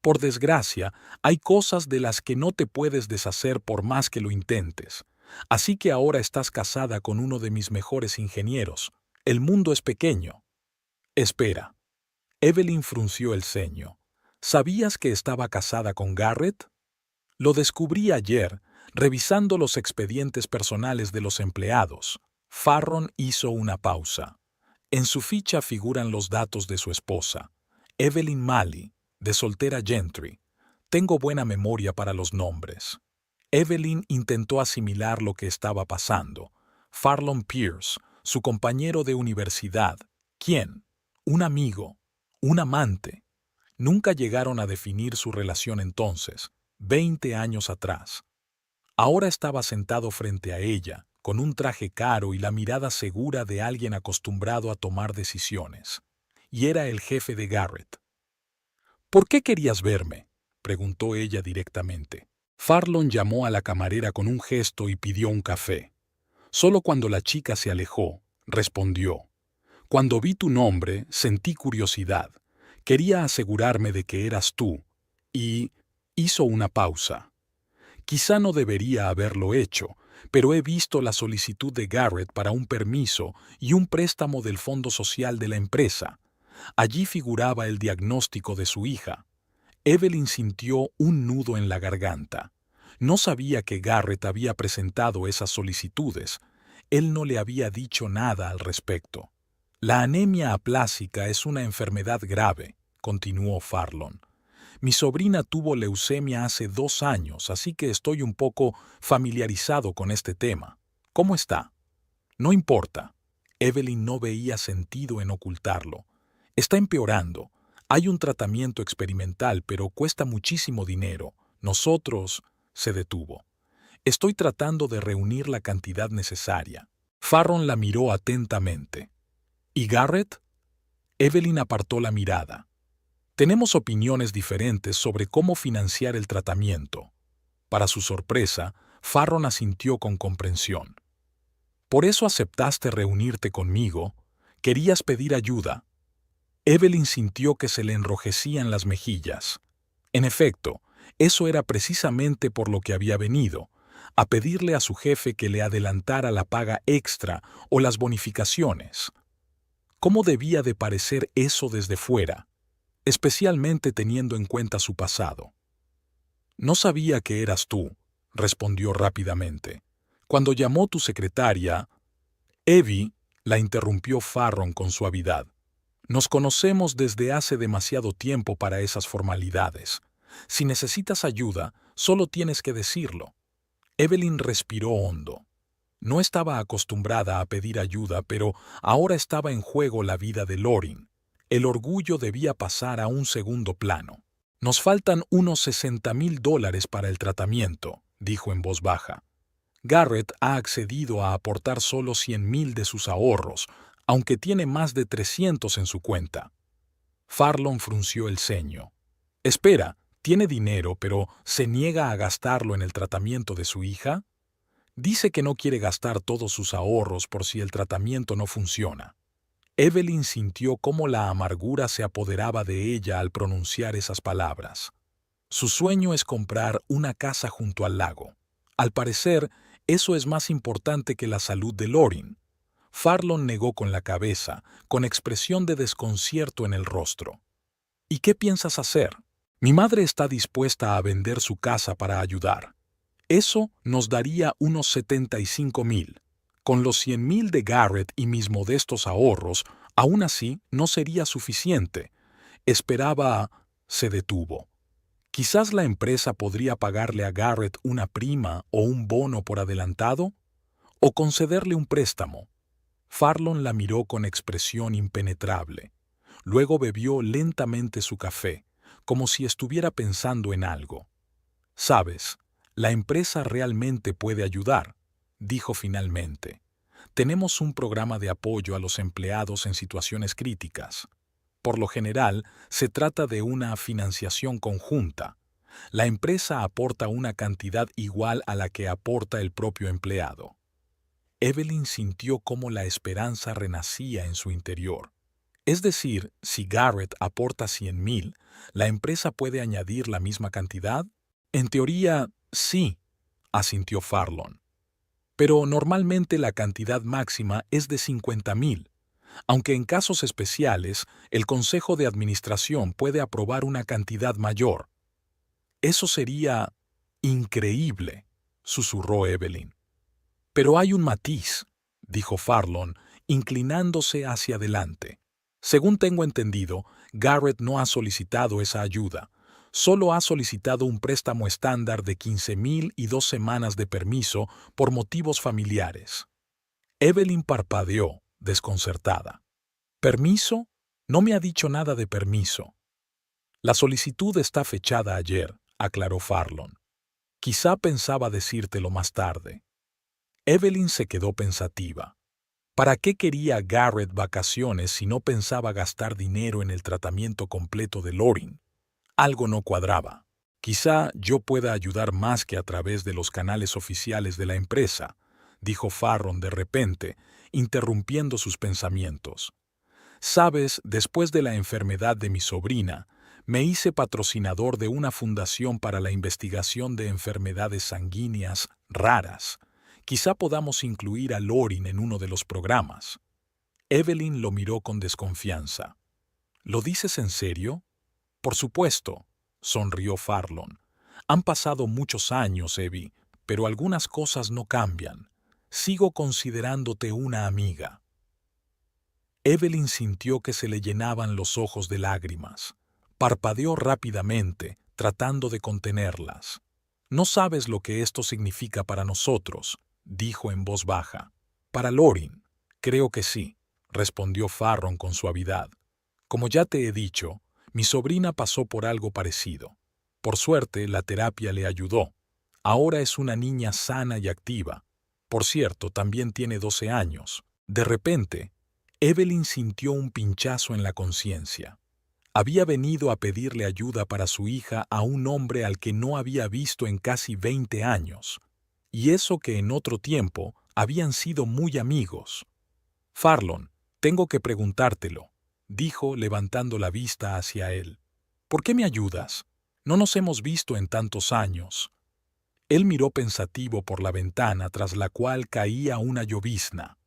«Por desgracia, hay cosas de las que no te puedes deshacer por más que lo intentes. Así que ahora estás casada con uno de mis mejores ingenieros. El mundo es pequeño. Espera. Evelyn frunció el ceño. ¿Sabías que estaba casada con Garrett? Lo descubrí ayer, revisando los expedientes personales de los empleados. Farron hizo una pausa. En su ficha figuran los datos de su esposa, Evelyn Malley, de soltera Gentry. Tengo buena memoria para los nombres. Evelyn intentó asimilar lo que estaba pasando. Farlon Pierce, su compañero de universidad. ¿Quién? Un amigo. Un amante. Nunca llegaron a definir su relación entonces, 20 años atrás. Ahora estaba sentado frente a ella, con un traje caro y la mirada segura de alguien acostumbrado a tomar decisiones. Y era el jefe de Garrett. ¿Por qué querías verme?, preguntó ella directamente. Farlon llamó a la camarera con un gesto y pidió un café. Solo cuando la chica se alejó, respondió. Cuando vi tu nombre, sentí curiosidad. Quería asegurarme de que eras tú. Y hizo una pausa. Quizá no debería haberlo hecho, pero he visto la solicitud de Garrett para un permiso y un préstamo del Fondo Social de la empresa. Allí figuraba el diagnóstico de su hija. Evelyn sintió un nudo en la garganta. No sabía que Garrett había presentado esas solicitudes. Él no le había dicho nada al respecto. La anemia aplásica es una enfermedad grave, continuó Farlon. Mi sobrina tuvo leucemia hace 2 años, así que estoy un poco familiarizado con este tema. ¿Cómo está? No importa. Evelyn no veía sentido en ocultarlo. Está empeorando. Hay un tratamiento experimental, pero cuesta muchísimo dinero. Nosotros... Se detuvo. Estoy tratando de reunir la cantidad necesaria. Farron la miró atentamente. ¿Y Garrett? Evelyn apartó la mirada. Tenemos opiniones diferentes sobre cómo financiar el tratamiento. Para su sorpresa, Farron asintió con comprensión. Por eso aceptaste reunirte conmigo. Querías pedir ayuda. Evelyn sintió que se le enrojecían las mejillas. En efecto, eso era precisamente por lo que había venido, a pedirle a su jefe que le adelantara la paga extra o las bonificaciones. ¿Cómo debía de parecer eso desde fuera, especialmente teniendo en cuenta su pasado? No sabía que eras tú, respondió rápidamente. Cuando llamó tu secretaria, Evie, la interrumpió Farron con suavidad. Nos conocemos desde hace demasiado tiempo para esas formalidades. Si necesitas ayuda, solo tienes que decirlo. Evelyn respiró hondo. No estaba acostumbrada a pedir ayuda, pero ahora estaba en juego la vida de Lorin. El orgullo debía pasar a un segundo plano. Nos faltan unos $60,000 para el tratamiento, dijo en voz baja. Garrett ha accedido a aportar solo 100,000 de sus ahorros, aunque tiene más de 300 en su cuenta. Farlon frunció el ceño. Espera, tiene dinero, pero ¿se niega a gastarlo en el tratamiento de su hija? Dice que no quiere gastar todos sus ahorros por si el tratamiento no funciona. Evelyn sintió cómo la amargura se apoderaba de ella al pronunciar esas palabras. Su sueño es comprar una casa junto al lago. Al parecer, eso es más importante que la salud de Lorin. Farlon negó con la cabeza, con expresión de desconcierto en el rostro. ¿Y qué piensas hacer? Mi madre está dispuesta a vender su casa para ayudar. Eso nos daría unos 75,000. Con los 100,000 de Garrett y mis modestos ahorros, aún así no sería suficiente. Esperaba... Se detuvo. Quizás la empresa podría pagarle a Garrett una prima o un bono por adelantado, o concederle un préstamo. Farlon la miró con expresión impenetrable. Luego bebió lentamente su café, como si estuviera pensando en algo. «Sabes, la empresa realmente puede ayudar», dijo finalmente. «Tenemos un programa de apoyo a los empleados en situaciones críticas. Por lo general, se trata de una financiación conjunta. La empresa aporta una cantidad igual a la que aporta el propio empleado». Evelyn sintió cómo la esperanza renacía en su interior. Es decir, si Garrett aporta 100,000, ¿la empresa puede añadir la misma cantidad? En teoría, sí, asintió Farlon. pero normalmente la cantidad máxima es de 50,000, aunque en casos especiales el Consejo de Administración puede aprobar una cantidad mayor. Eso sería increíble, susurró Evelyn. Pero hay un matiz, dijo Farlon, inclinándose hacia adelante. Según tengo entendido, Garrett no ha solicitado esa ayuda. Solo ha solicitado un préstamo estándar de 15,000 y 2 semanas de permiso por motivos familiares. Evelyn parpadeó, desconcertada. ¿Permiso? No me ha dicho nada de permiso. La solicitud está fechada ayer, aclaró Farlon. Quizá pensaba decírtelo más tarde. Evelyn se quedó pensativa. ¿Para qué quería Garrett vacaciones si no pensaba gastar dinero en el tratamiento completo de Lorin? Algo no cuadraba. Quizá yo pueda ayudar más que a través de los canales oficiales de la empresa, dijo Farlon de repente, interrumpiendo sus pensamientos. Sabes, después de la enfermedad de mi sobrina, me hice patrocinador de una fundación para la investigación de enfermedades sanguíneas raras. Quizá podamos incluir a Lorin en uno de los programas. Evelyn lo miró con desconfianza. ¿Lo dices en serio? Por supuesto, sonrió Farlon. Han pasado muchos años, Evie, pero algunas cosas no cambian. Sigo considerándote una amiga. Evelyn sintió que se le llenaban los ojos de lágrimas. Parpadeó rápidamente, tratando de contenerlas. No sabes lo que esto significa para nosotros, dijo en voz baja. Para Lorin, creo que sí, respondió Farlon con suavidad. Como ya te he dicho, mi sobrina pasó por algo parecido. Por suerte, la terapia le ayudó. Ahora es una niña sana y activa. Por cierto, también tiene 12 años. De repente, Evelyn sintió un pinchazo en la conciencia. Había venido a pedirle ayuda para su hija a un hombre al que no había visto en casi 20 años. Y eso que en otro tiempo habían sido muy amigos. Farlon, tengo que preguntártelo, dijo levantando la vista hacia él. ¿Por qué me ayudas? No nos hemos visto en tantos años. Él miró pensativo por la ventana tras la cual caía una llovizna.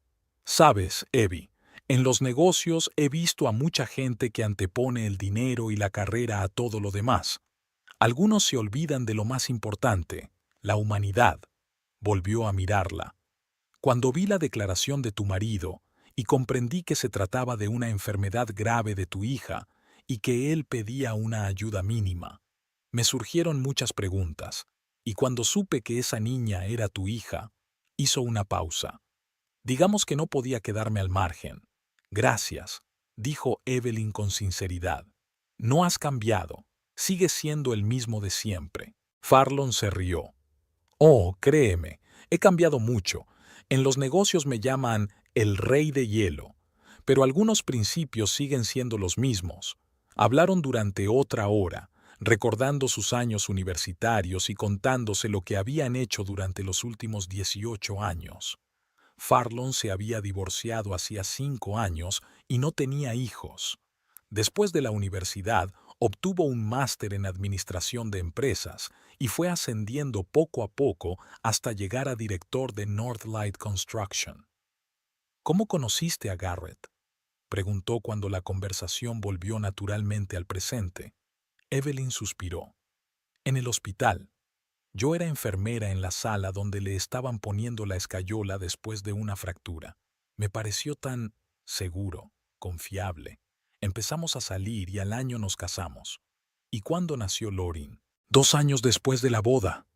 Sabes, Evie, en los negocios he visto a mucha gente que antepone el dinero y la carrera a todo lo demás. Algunos se olvidan de lo más importante, la humanidad. Volvió a mirarla. Cuando vi la declaración de tu marido y comprendí que se trataba de una enfermedad grave de tu hija y que él pedía una ayuda mínima, me surgieron muchas preguntas, y cuando supe que esa niña era tu hija, hizo una pausa. Digamos que no podía quedarme al margen. Gracias, dijo Evelyn con sinceridad. No has cambiado, sigues siendo el mismo de siempre. Farlon se rió. Oh, créeme, he cambiado mucho. En los negocios me llaman el rey de hielo, pero algunos principios siguen siendo los mismos. Hablaron durante otra hora, recordando sus años universitarios y contándose lo que habían hecho durante los últimos 18 años. Farlon se había divorciado hacía 5 años y no tenía hijos. Después de la universidad, obtuvo un máster en administración de empresas y fue ascendiendo poco a poco hasta llegar a director de Northlight Construction. ¿Cómo conociste a Garrett?, preguntó cuando la conversación volvió naturalmente al presente. Evelyn suspiró. En el hospital. Yo era enfermera en la sala donde le estaban poniendo la escayola después de una fractura. Me pareció tan seguro, confiable. Empezamos a salir y al año nos casamos. ¿Y cuándo nació Lorin? 2 años después de la boda.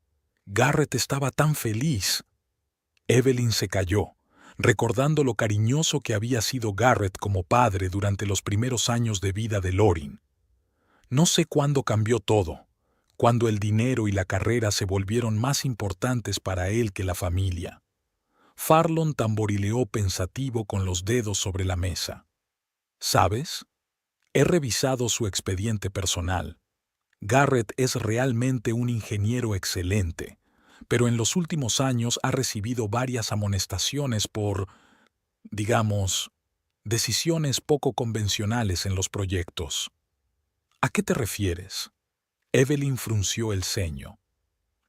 Garrett estaba tan feliz. Evelyn se calló, recordando lo cariñoso que había sido Garrett como padre durante los primeros años de vida de Lorin. No sé cuándo cambió todo, cuando el dinero y la carrera se volvieron más importantes para él que la familia. Farlon tamborileó pensativo con los dedos sobre la mesa. ¿Sabes? He revisado su expediente personal. Garrett es realmente un ingeniero excelente, pero en los últimos años ha recibido varias amonestaciones por, digamos, decisiones poco convencionales en los proyectos. ¿A qué te refieres? Evelyn frunció el ceño.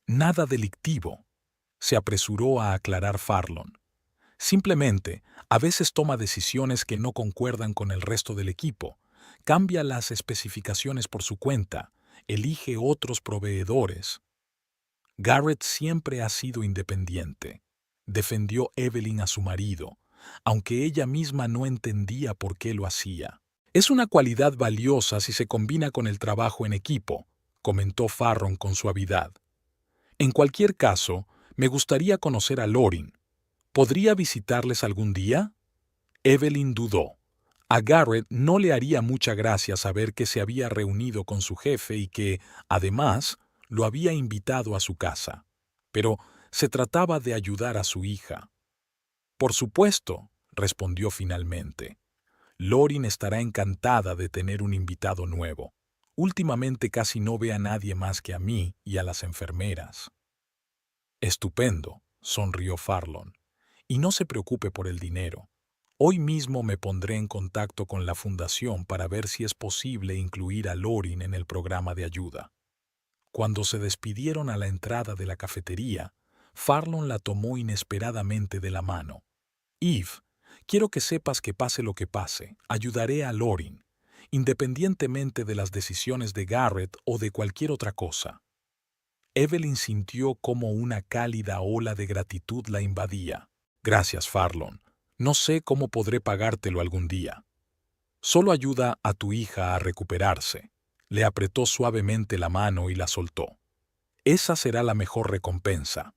Nada delictivo. se apresuró a aclarar Farlon. Simplemente, a veces toma decisiones que no concuerdan con el resto del equipo, cambia las especificaciones por su cuenta, elige otros proveedores. Garrett siempre ha sido independiente. Defendió Evelyn a su marido, aunque ella misma no entendía por qué lo hacía. Es una cualidad valiosa si se combina con el trabajo en equipo, comentó Farron con suavidad. En cualquier caso, me gustaría conocer a Lorin. ¿Podría visitarles algún día? Evelyn dudó. A Garrett no le haría mucha gracia saber que se había reunido con su jefe y que, además, lo había invitado a su casa. Pero se trataba de ayudar a su hija. Por supuesto, respondió finalmente. Lorin estará encantada de tener un invitado nuevo. Últimamente casi no ve a nadie más que a mí y a las enfermeras. Estupendo, sonrió Farlon. Y no se preocupe por el dinero. Hoy mismo me pondré en contacto con la fundación para ver si es posible incluir a Lorin en el programa de ayuda. Cuando se despidieron a la entrada de la cafetería, Farlon la tomó inesperadamente de la mano. Eve, quiero que sepas que pase lo que pase, ayudaré a Lorin, independientemente de las decisiones de Garrett o de cualquier otra cosa. Evelyn sintió como una cálida ola de gratitud la invadía. Gracias, Farlon. No sé cómo podré pagártelo algún día. Solo ayuda a tu hija a recuperarse. Le apretó suavemente la mano y la soltó. Esa será la mejor recompensa.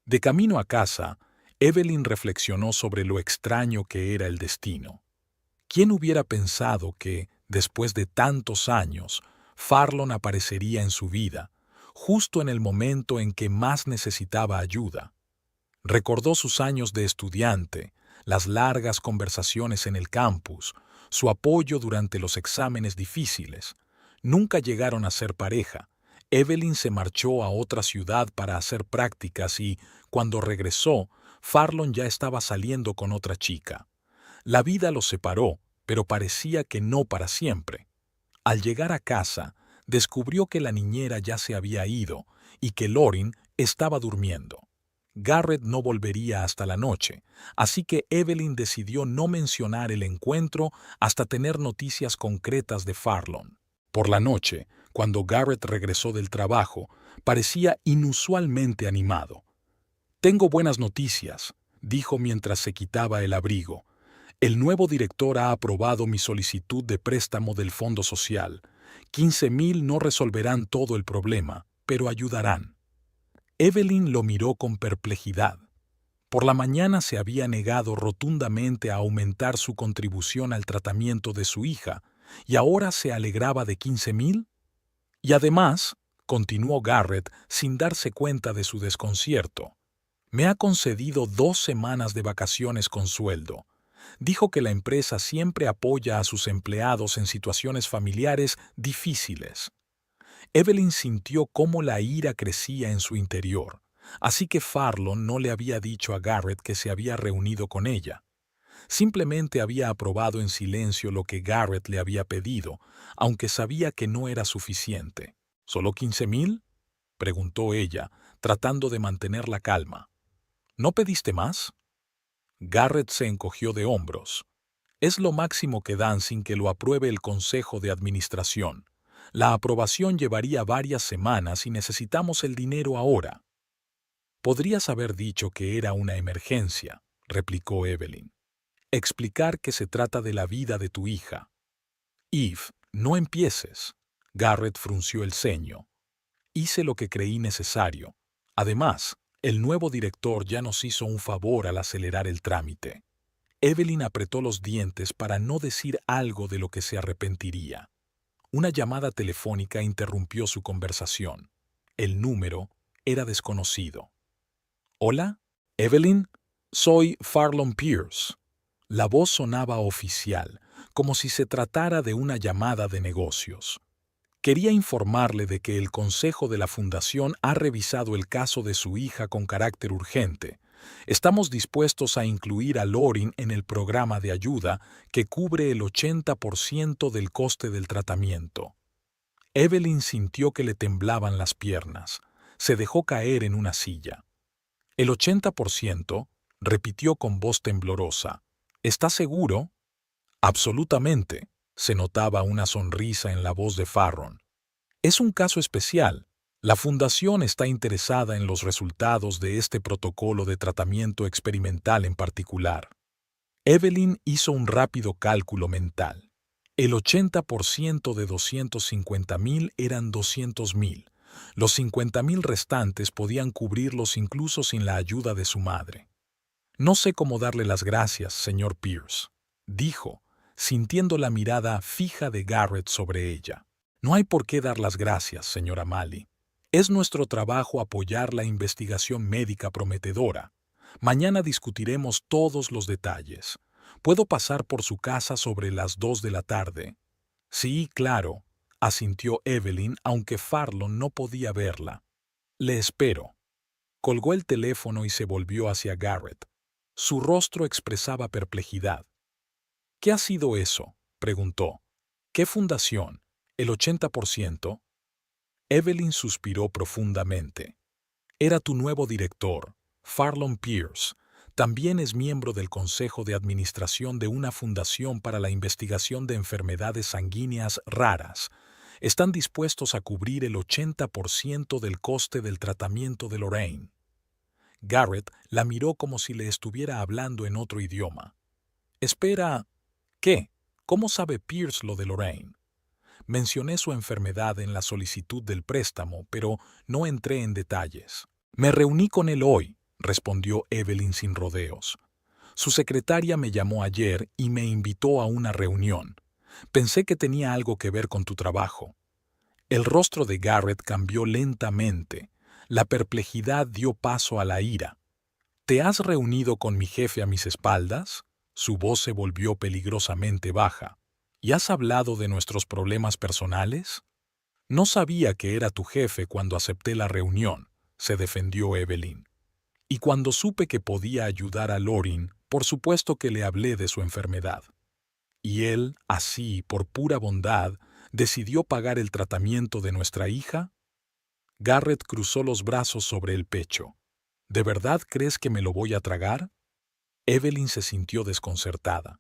De camino a casa, Evelyn reflexionó sobre lo extraño que era el destino. ¿Quién hubiera pensado que, después de tantos años, Farlon aparecería en su vida, justo en el momento en que más necesitaba ayuda? Recordó sus años de estudiante, las largas conversaciones en el campus, su apoyo durante los exámenes difíciles. Nunca llegaron a ser pareja. Evelyn se marchó a otra ciudad para hacer prácticas y, cuando regresó, Farlon ya estaba saliendo con otra chica. La vida los separó, pero parecía que no para siempre. Al llegar a casa, descubrió que la niñera ya se había ido y que Lorin estaba durmiendo. Garrett no volvería hasta la noche, así que Evelyn decidió no mencionar el encuentro hasta tener noticias concretas de Farlon. Por la noche, cuando Garrett regresó del trabajo, parecía inusualmente animado. «Tengo buenas noticias», dijo mientras se quitaba el abrigo. «El nuevo director ha aprobado mi solicitud de préstamo del Fondo Social. 15,000 no resolverán todo el problema, pero ayudarán». Evelyn lo miró con perplejidad. Por la mañana se había negado rotundamente a aumentar su contribución al tratamiento de su hija, y ahora se alegraba de 15,000. Y además, continuó Garrett sin darse cuenta de su desconcierto, me ha concedido 2 semanas de vacaciones con sueldo. Dijo que la empresa siempre apoya a sus empleados en situaciones familiares difíciles. Evelyn sintió cómo la ira crecía en su interior, así que Farlon no le había dicho a Garrett que se había reunido con ella. Simplemente había aprobado en silencio lo que Garrett le había pedido, aunque sabía que no era suficiente. ¿Solo 15,000? Preguntó ella, tratando de mantener la calma. ¿No pediste más? Garrett se encogió de hombros. Es lo máximo que dan sin que lo apruebe el Consejo de Administración. La aprobación llevaría varias semanas y necesitamos el dinero ahora. Podrías haber dicho que era una emergencia, replicó Evelyn. Explicar que se trata de la vida de tu hija. Eve, no empieces. Garrett frunció el ceño. Hice lo que creí necesario. Además, el nuevo director ya nos hizo un favor al acelerar el trámite. Evelyn apretó los dientes para no decir algo de lo que se arrepentiría. Una llamada telefónica interrumpió su conversación. El número era desconocido. «¿Hola? ¿Evelyn? Soy Farlon Pierce». La voz sonaba oficial, como si se tratara de una llamada de negocios. Quería informarle de que el Consejo de la Fundación ha revisado el caso de su hija con carácter urgente. Estamos dispuestos a incluir a Lorin en el programa de ayuda que cubre el 80% del coste del tratamiento. Evelyn sintió que le temblaban las piernas. Se dejó caer en una silla. El 80%, repitió con voz temblorosa. ¿Estás seguro? Absolutamente. Se notaba una sonrisa en la voz de Farron. Es un caso especial. La Fundación está interesada en los resultados de este protocolo de tratamiento experimental en particular. Evelyn hizo un rápido cálculo mental. El 80% de 250.000 eran 200.000. Los 50.000 restantes podían cubrirlos incluso sin la ayuda de su madre. No sé cómo darle las gracias, señor Pierce, dijo, sintiendo la mirada fija de Garrett sobre ella. No hay por qué dar las gracias, señora Malley. Es nuestro trabajo apoyar la investigación médica prometedora. Mañana discutiremos todos los detalles. ¿Puedo pasar por su casa sobre las 2 de la tarde? Sí, claro, asintió Evelyn, aunque Farlon no podía verla. Le espero. Colgó el teléfono y se volvió hacia Garrett. Su rostro expresaba perplejidad. ¿Qué ha sido eso?, preguntó. ¿Qué fundación? ¿El 80%? Evelyn suspiró profundamente. Era tu nuevo director, Farlon Pierce. También es miembro del Consejo de Administración de una fundación para la investigación de enfermedades sanguíneas raras. Están dispuestos a cubrir el 80% del coste del tratamiento de Lorraine. Garrett la miró como si le estuviera hablando en otro idioma. Espera, ¿qué? ¿Cómo sabe Pierce lo de Lorraine? Mencioné su enfermedad en la solicitud del préstamo, pero no entré en detalles. Me reuní con él hoy, respondió Evelyn sin rodeos. Su secretaria me llamó ayer y me invitó a una reunión. Pensé que tenía algo que ver con tu trabajo. El rostro de Garrett cambió lentamente. La perplejidad dio paso a la ira. ¿Te has reunido con mi jefe a mis espaldas? Su voz se volvió peligrosamente baja. ¿Y has hablado de nuestros problemas personales? No sabía que era tu jefe cuando acepté la reunión, se defendió Evelyn. Y cuando supe que podía ayudar a Lorin, por supuesto que le hablé de su enfermedad. Y él, así, por pura bondad, decidió pagar el tratamiento de nuestra hija. Garrett cruzó los brazos sobre el pecho. ¿De verdad crees que me lo voy a tragar? Evelyn se sintió desconcertada.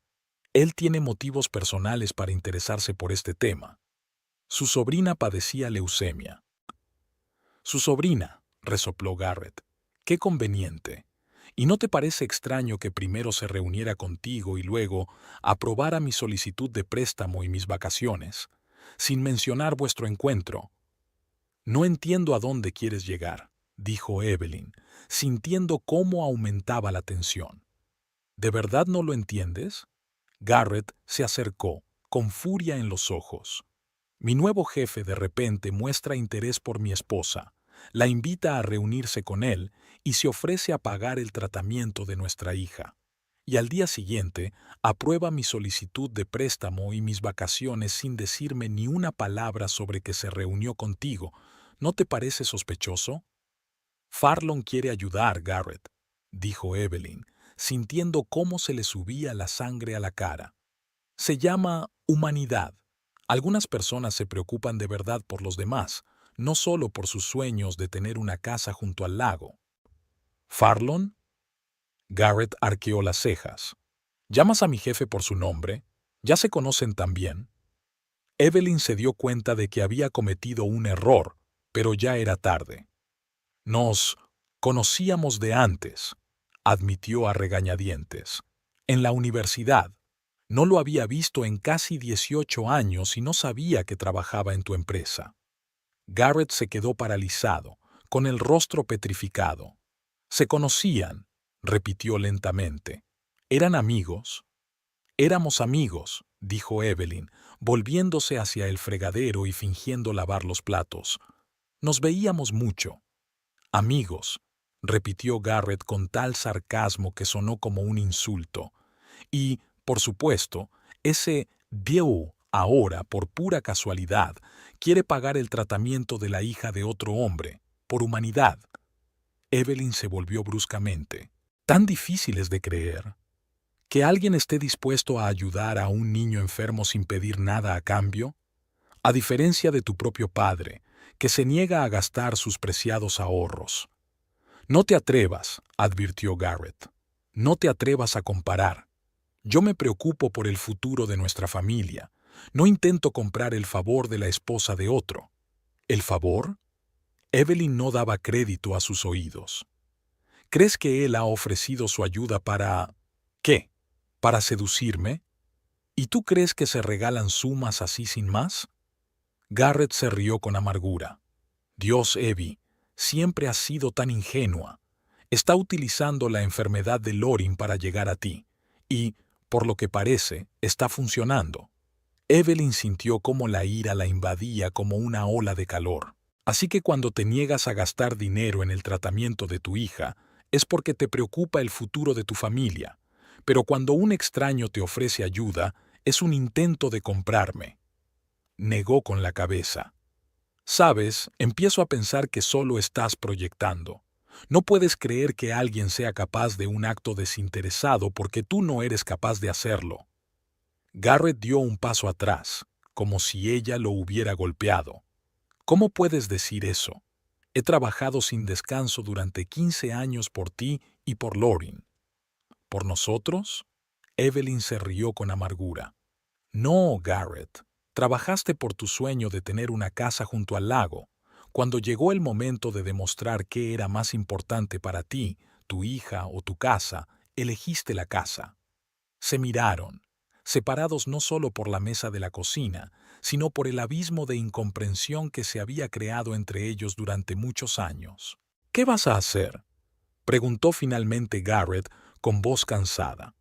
Él tiene motivos personales para interesarse por este tema. Su sobrina padecía leucemia. Su sobrina, resopló Garrett. Qué conveniente. ¿Y no te parece extraño que primero se reuniera contigo y luego aprobara mi solicitud de préstamo y mis vacaciones, sin mencionar vuestro encuentro? No entiendo a dónde quieres llegar, dijo Evelyn, sintiendo cómo aumentaba la tensión. ¿De verdad no lo entiendes? Garrett se acercó, con furia en los ojos. Mi nuevo jefe de repente muestra interés por mi esposa, la invita a reunirse con él y se ofrece a pagar el tratamiento de nuestra hija. Y al día siguiente aprueba mi solicitud de préstamo y mis vacaciones sin decirme ni una palabra sobre que se reunió contigo. ¿No te parece sospechoso? Farlon quiere ayudar, Garrett, dijo Evelyn, sintiendo cómo se le subía la sangre a la cara. Se llama humanidad. Algunas personas se preocupan de verdad por los demás, no solo por sus sueños de tener una casa junto al lago. ¿Farlon? Garrett arqueó las cejas. ¿Llamas a mi jefe por su nombre? ¿Ya se conocen también? Evelyn se dio cuenta de que había cometido un error, pero ya era tarde. Nos conocíamos de antes, admitió a regañadientes. En la universidad. No lo había visto en casi 18 años y no sabía que trabajaba en tu empresa. Garrett se quedó paralizado, con el rostro petrificado. Se conocían, repitió lentamente. ¿Eran amigos? Éramos amigos, dijo Evelyn, volviéndose hacia el fregadero y fingiendo lavar los platos. Nos veíamos mucho. Amigos, repitió Garrett con tal sarcasmo que sonó como un insulto. Y, por supuesto, ese Dieu ahora, por pura casualidad, quiere pagar el tratamiento de la hija de otro hombre, por humanidad. Evelyn se volvió bruscamente. ¿Tan difíciles de creer? ¿Que alguien esté dispuesto a ayudar a un niño enfermo sin pedir nada a cambio? A diferencia de tu propio padre, que se niega a gastar sus preciados ahorros. No te atrevas, advirtió Garrett. No te atrevas a comparar. Yo me preocupo por el futuro de nuestra familia. No intento comprar el favor de la esposa de otro. ¿El favor? Evelyn no daba crédito a sus oídos. ¿Crees que él ha ofrecido su ayuda para... ¿qué? ¿Para seducirme? ¿Y tú crees que se regalan sumas así sin más? Garrett se rió con amargura. Dios, Evie, siempre has sido tan ingenua. Está utilizando la enfermedad de Lorin para llegar a ti. Y, por lo que parece, está funcionando. Evelyn sintió cómo la ira la invadía como una ola de calor. Así que cuando te niegas a gastar dinero en el tratamiento de tu hija, es porque te preocupa el futuro de tu familia. Pero cuando un extraño te ofrece ayuda, es un intento de comprarme. Negó con la cabeza. Sabes, empiezo a pensar que solo estás proyectando. No puedes creer que alguien sea capaz de un acto desinteresado porque tú no eres capaz de hacerlo. Garrett dio un paso atrás, como si ella lo hubiera golpeado. ¿Cómo puedes decir eso? He trabajado sin descanso durante 15 años por ti y por Lorin. ¿Por nosotros? Evelyn se rió con amargura. No, Garrett. Trabajaste por tu sueño de tener una casa junto al lago. Cuando llegó el momento de demostrar qué era más importante para ti, tu hija o tu casa, elegiste la casa. Se miraron, separados no solo por la mesa de la cocina, sino por el abismo de incomprensión que se había creado entre ellos durante muchos años. ¿Qué vas a hacer?, preguntó finalmente Garrett con voz cansada.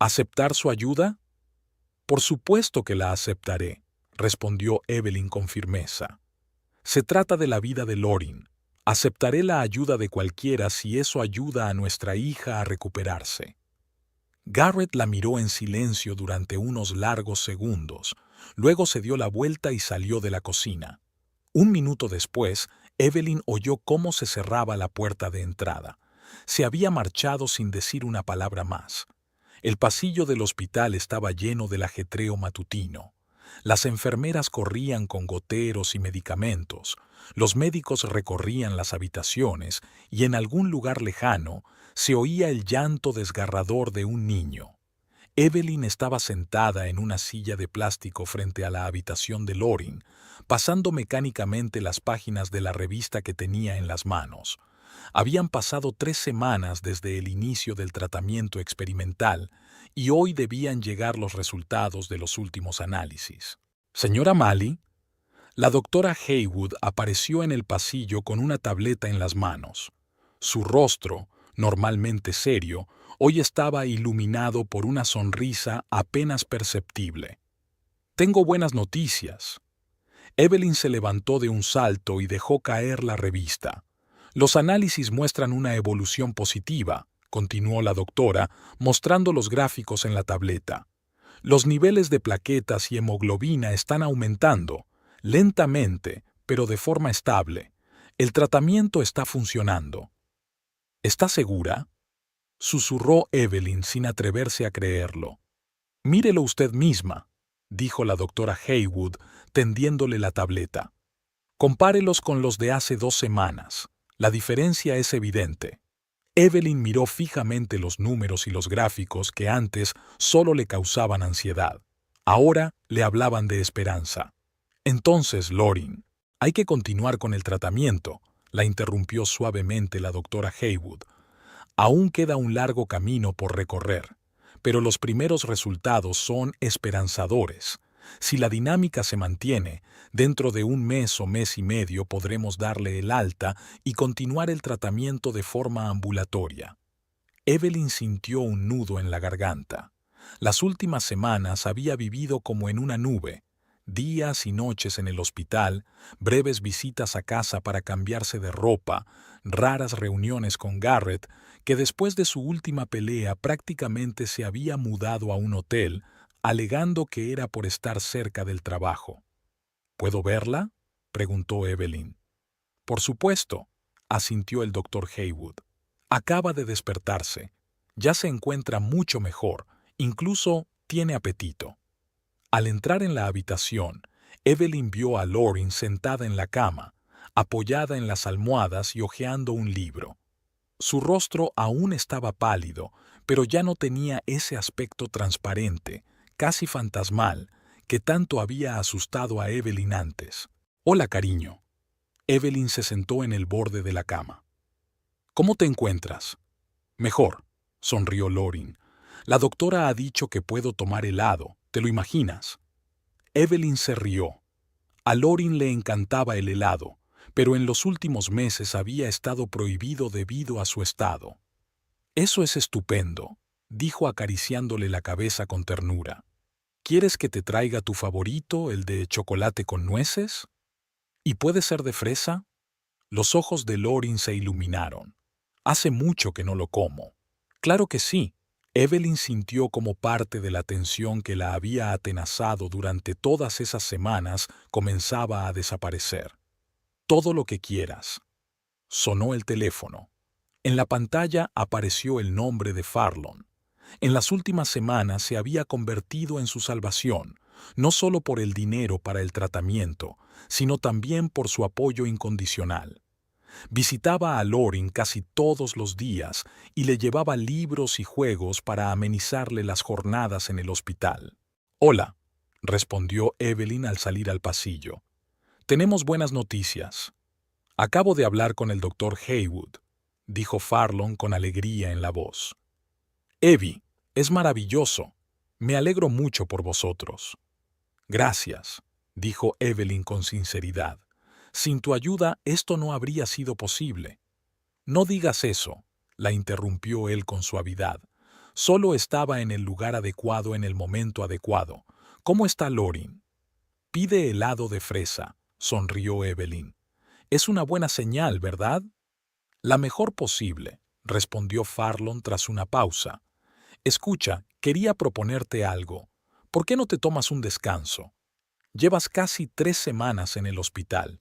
¿Aceptar su ayuda? Por supuesto que la aceptaré, respondió Evelyn con firmeza. Se trata de la vida de Lorin. Aceptaré la ayuda de cualquiera si eso ayuda a nuestra hija a recuperarse. Garrett la miró en silencio durante unos largos segundos, luego se dio la vuelta y salió de la cocina. Un minuto después, Evelyn oyó cómo se cerraba la puerta de entrada. Se había marchado sin decir una palabra más. El pasillo del hospital estaba lleno del ajetreo matutino. Las enfermeras corrían con goteros y medicamentos, los médicos recorrían las habitaciones y en algún lugar lejano se oía el llanto desgarrador de un niño. Evelyn estaba sentada en una silla de plástico frente a la habitación de Lorin, pasando mecánicamente las páginas de la revista que tenía en las manos. Habían pasado 3 semanas desde el inicio del tratamiento experimental y hoy debían llegar los resultados de los últimos análisis. Señora Malley, la doctora Haywood apareció en el pasillo con una tableta en las manos. Su rostro, normalmente serio, hoy estaba iluminado por una sonrisa apenas perceptible. Tengo buenas noticias. Evelyn se levantó de un salto y dejó caer la revista. Los análisis muestran una evolución positiva, continuó la doctora, mostrando los gráficos en la tableta. Los niveles de plaquetas y hemoglobina están aumentando, lentamente, pero de forma estable. El tratamiento está funcionando. ¿Está segura?, susurró Evelyn sin atreverse a creerlo. Mírelo usted misma, dijo la doctora Haywood, tendiéndole la tableta. Compárelos con los de hace 2 semanas. La diferencia es evidente. Evelyn miró fijamente los números y los gráficos que antes solo le causaban ansiedad. Ahora le hablaban de esperanza. Entonces, Lorin, hay que continuar con el tratamiento, la interrumpió suavemente la doctora Haywood. Aún queda un largo camino por recorrer, pero los primeros resultados son esperanzadores. Si la dinámica se mantiene, dentro de 1 mes o mes y medio podremos darle el alta y continuar el tratamiento de forma ambulatoria. Evelyn sintió un nudo en la garganta. Las últimas semanas había vivido como en una nube, días y noches en el hospital, breves visitas a casa para cambiarse de ropa, raras reuniones con Garrett, que después de su última pelea prácticamente se había mudado a un hotel, alegando que era por estar cerca del trabajo. ¿Puedo verla?, preguntó Evelyn. Por supuesto, asintió el doctor Haywood. Acaba de despertarse. Ya se encuentra mucho mejor, incluso tiene apetito. Al entrar en la habitación, Evelyn vio a Lorin sentada en la cama, apoyada en las almohadas y hojeando un libro. Su rostro aún estaba pálido, pero ya no tenía ese aspecto transparente, casi fantasmal, que tanto había asustado a Evelyn antes. «Hola, cariño». Evelyn se sentó en el borde de la cama. «¿Cómo te encuentras?» «Mejor», sonrió Lorin. «La doctora ha dicho que puedo tomar helado, ¿te lo imaginas?» Evelyn se rió. A Lorin le encantaba el helado, pero en los últimos meses había estado prohibido debido a su estado. «Eso es estupendo», dijo acariciándole la cabeza con ternura. «¿Quieres que te traiga tu favorito, el de chocolate con nueces? ¿Y puede ser de fresa?» Los ojos de Lorin se iluminaron. «Hace mucho que no lo como». «Claro que sí». Evelyn sintió como parte de la tensión que la había atenazado durante todas esas semanas comenzaba a desaparecer. «Todo lo que quieras». Sonó el teléfono. En la pantalla apareció el nombre de Farlon. En las últimas semanas se había convertido en su salvación, no solo por el dinero para el tratamiento, sino también por su apoyo incondicional. Visitaba a Lorin casi todos los días y le llevaba libros y juegos para amenizarle las jornadas en el hospital. «Hola», respondió Evelyn al salir al pasillo. «Tenemos buenas noticias. Acabo de hablar con el doctor Haywood», dijo Farlon con alegría en la voz. «Evie, es maravilloso. Me alegro mucho por vosotros». «Gracias», dijo Evelyn con sinceridad. «Sin tu ayuda esto no habría sido posible». «No digas eso», la interrumpió él con suavidad. «Solo estaba en el lugar adecuado en el momento adecuado. ¿Cómo está Lorin?» «Pide helado de fresa», sonrió Evelyn. «Es una buena señal, ¿verdad?» «La mejor posible», respondió Farlon tras una pausa. «Escucha, quería proponerte algo. ¿Por qué no te tomas un descanso? Llevas casi 3 semanas en el hospital.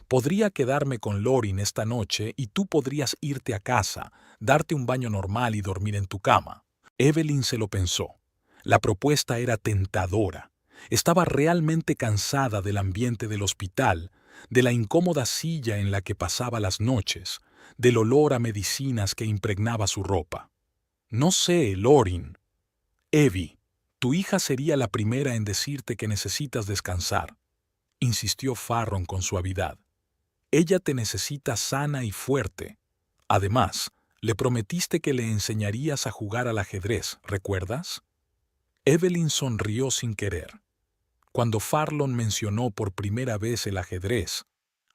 Podría quedarme con Lorin esta noche y tú podrías irte a casa, darte un baño normal y dormir en tu cama». Evelyn se lo pensó. La propuesta era tentadora. Estaba realmente cansada del ambiente del hospital, de la incómoda silla en la que pasaba las noches, del olor a medicinas que impregnaba su ropa. «No sé, Lorin». «Evie, tu hija sería la primera en decirte que necesitas descansar», insistió Farron con suavidad. «Ella te necesita sana y fuerte. Además, le prometiste que le enseñarías a jugar al ajedrez, ¿recuerdas?» Evelyn sonrió sin querer. Cuando Farlon mencionó por primera vez el ajedrez,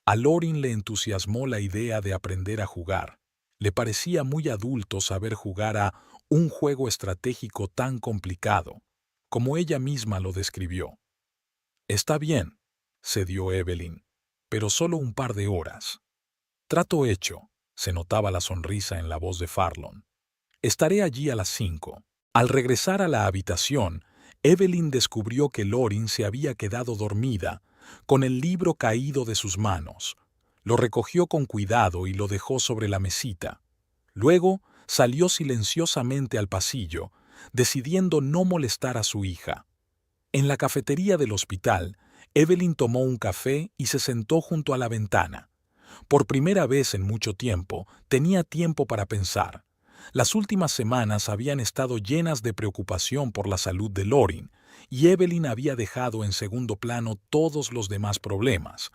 a Lorin le entusiasmó la idea de aprender a jugar. Le parecía muy adulto saber jugar a un juego estratégico tan complicado, como ella misma lo describió. «Está bien», cedió Evelyn, «pero solo un par de horas». «Trato hecho», se notaba la sonrisa en la voz de Farlon. «Estaré allí a las 5». Al regresar a la habitación, Evelyn descubrió que Lorin se había quedado dormida, con el libro caído de sus manos. Lo recogió con cuidado y lo dejó sobre la mesita. Luego salió silenciosamente al pasillo, decidiendo no molestar a su hija. En la cafetería del hospital, Evelyn tomó un café y se sentó junto a la ventana. Por primera vez en mucho tiempo, tenía tiempo para pensar. Las últimas semanas habían estado llenas de preocupación por la salud de Lorin, y Evelyn había dejado en segundo plano todos los demás problemas.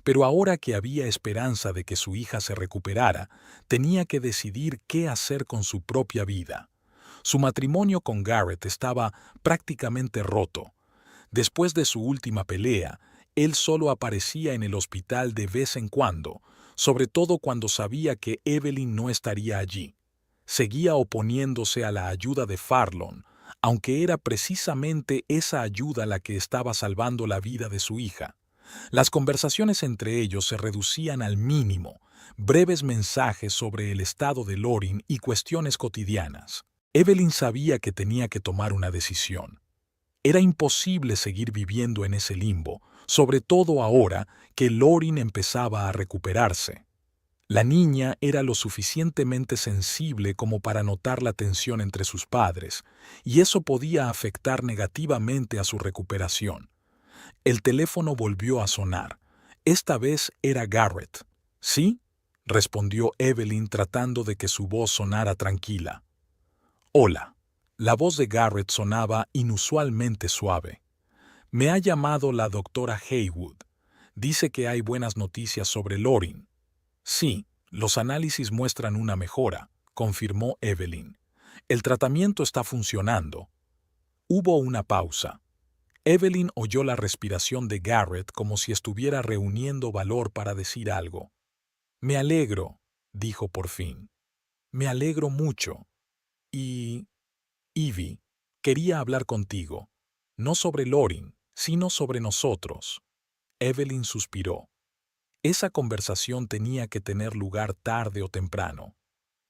Pero ahora que había esperanza de que su hija se recuperara, tenía que decidir qué hacer con su propia vida. Su matrimonio con Garrett estaba prácticamente roto. Después de su última pelea, él solo aparecía en el hospital de vez en cuando, sobre todo cuando sabía que Evelyn no estaría allí. Seguía oponiéndose a la ayuda de Farlon, aunque era precisamente esa ayuda la que estaba salvando la vida de su hija. Las conversaciones entre ellos se reducían al mínimo, breves mensajes sobre el estado de Lorin y cuestiones cotidianas. Evelyn sabía que tenía que tomar una decisión. Era imposible seguir viviendo en ese limbo, sobre todo ahora que Lorin empezaba a recuperarse. La niña era lo suficientemente sensible como para notar la tensión entre sus padres, y eso podía afectar negativamente a su recuperación. El teléfono volvió a sonar. Esta vez era Garrett. ¿Sí? respondió Evelyn tratando de que su voz sonara tranquila. Hola. La voz de Garrett sonaba inusualmente suave. Me ha llamado la doctora Haywood. Dice que hay buenas noticias sobre Lorin. Sí, los análisis muestran una mejora, confirmó Evelyn. El tratamiento está funcionando. Hubo una pausa. Evelyn oyó la respiración de Garrett como si estuviera reuniendo valor para decir algo. Me alegro, dijo por fin. Me alegro mucho. Y... Ivy, quería hablar contigo. No sobre Lorin, sino sobre nosotros. Evelyn suspiró. Esa conversación tenía que tener lugar tarde o temprano.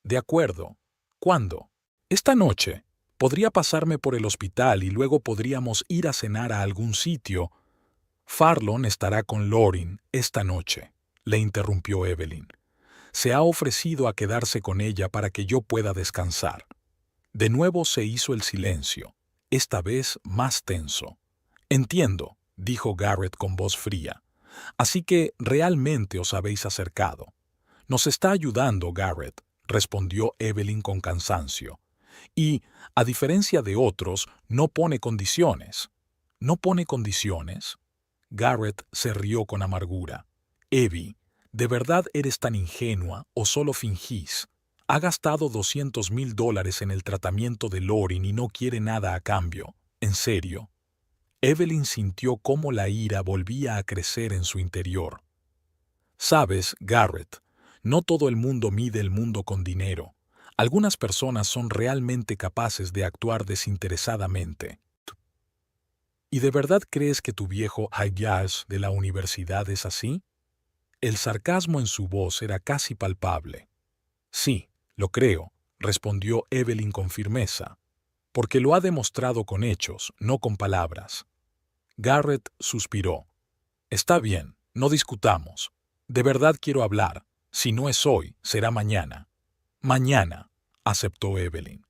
De acuerdo. ¿Cuándo? Esta noche. Podría pasarme por el hospital y luego podríamos ir a cenar a algún sitio. Farlon estará con Lorin esta noche, le interrumpió Evelyn. Se ha ofrecido a quedarse con ella para que yo pueda descansar. De nuevo se hizo el silencio, esta vez más tenso. Entiendo, dijo Garrett con voz fría. Así que realmente os habéis acercado. Nos está ayudando, Garrett, respondió Evelyn con cansancio. Y, a diferencia de otros, no pone condiciones. ¿No pone condiciones? Garrett se rió con amargura. Evie, ¿de verdad eres tan ingenua o solo fingís? Ha gastado $200,000 en el tratamiento de Lorin y no quiere nada a cambio. ¿En serio? Evelyn sintió cómo la ira volvía a crecer en su interior. Sabes, Garrett, no todo el mundo mide el mundo con dinero. Algunas personas son realmente capaces de actuar desinteresadamente. ¿Y de verdad crees que tu viejo Hayas de la universidad es así? El sarcasmo en su voz era casi palpable. Sí, lo creo, respondió Evelyn con firmeza, porque lo ha demostrado con hechos, no con palabras. Garrett suspiró. Está bien, no discutamos. De verdad quiero hablar. Si no es hoy, será mañana. Mañana, aceptó Evelyn.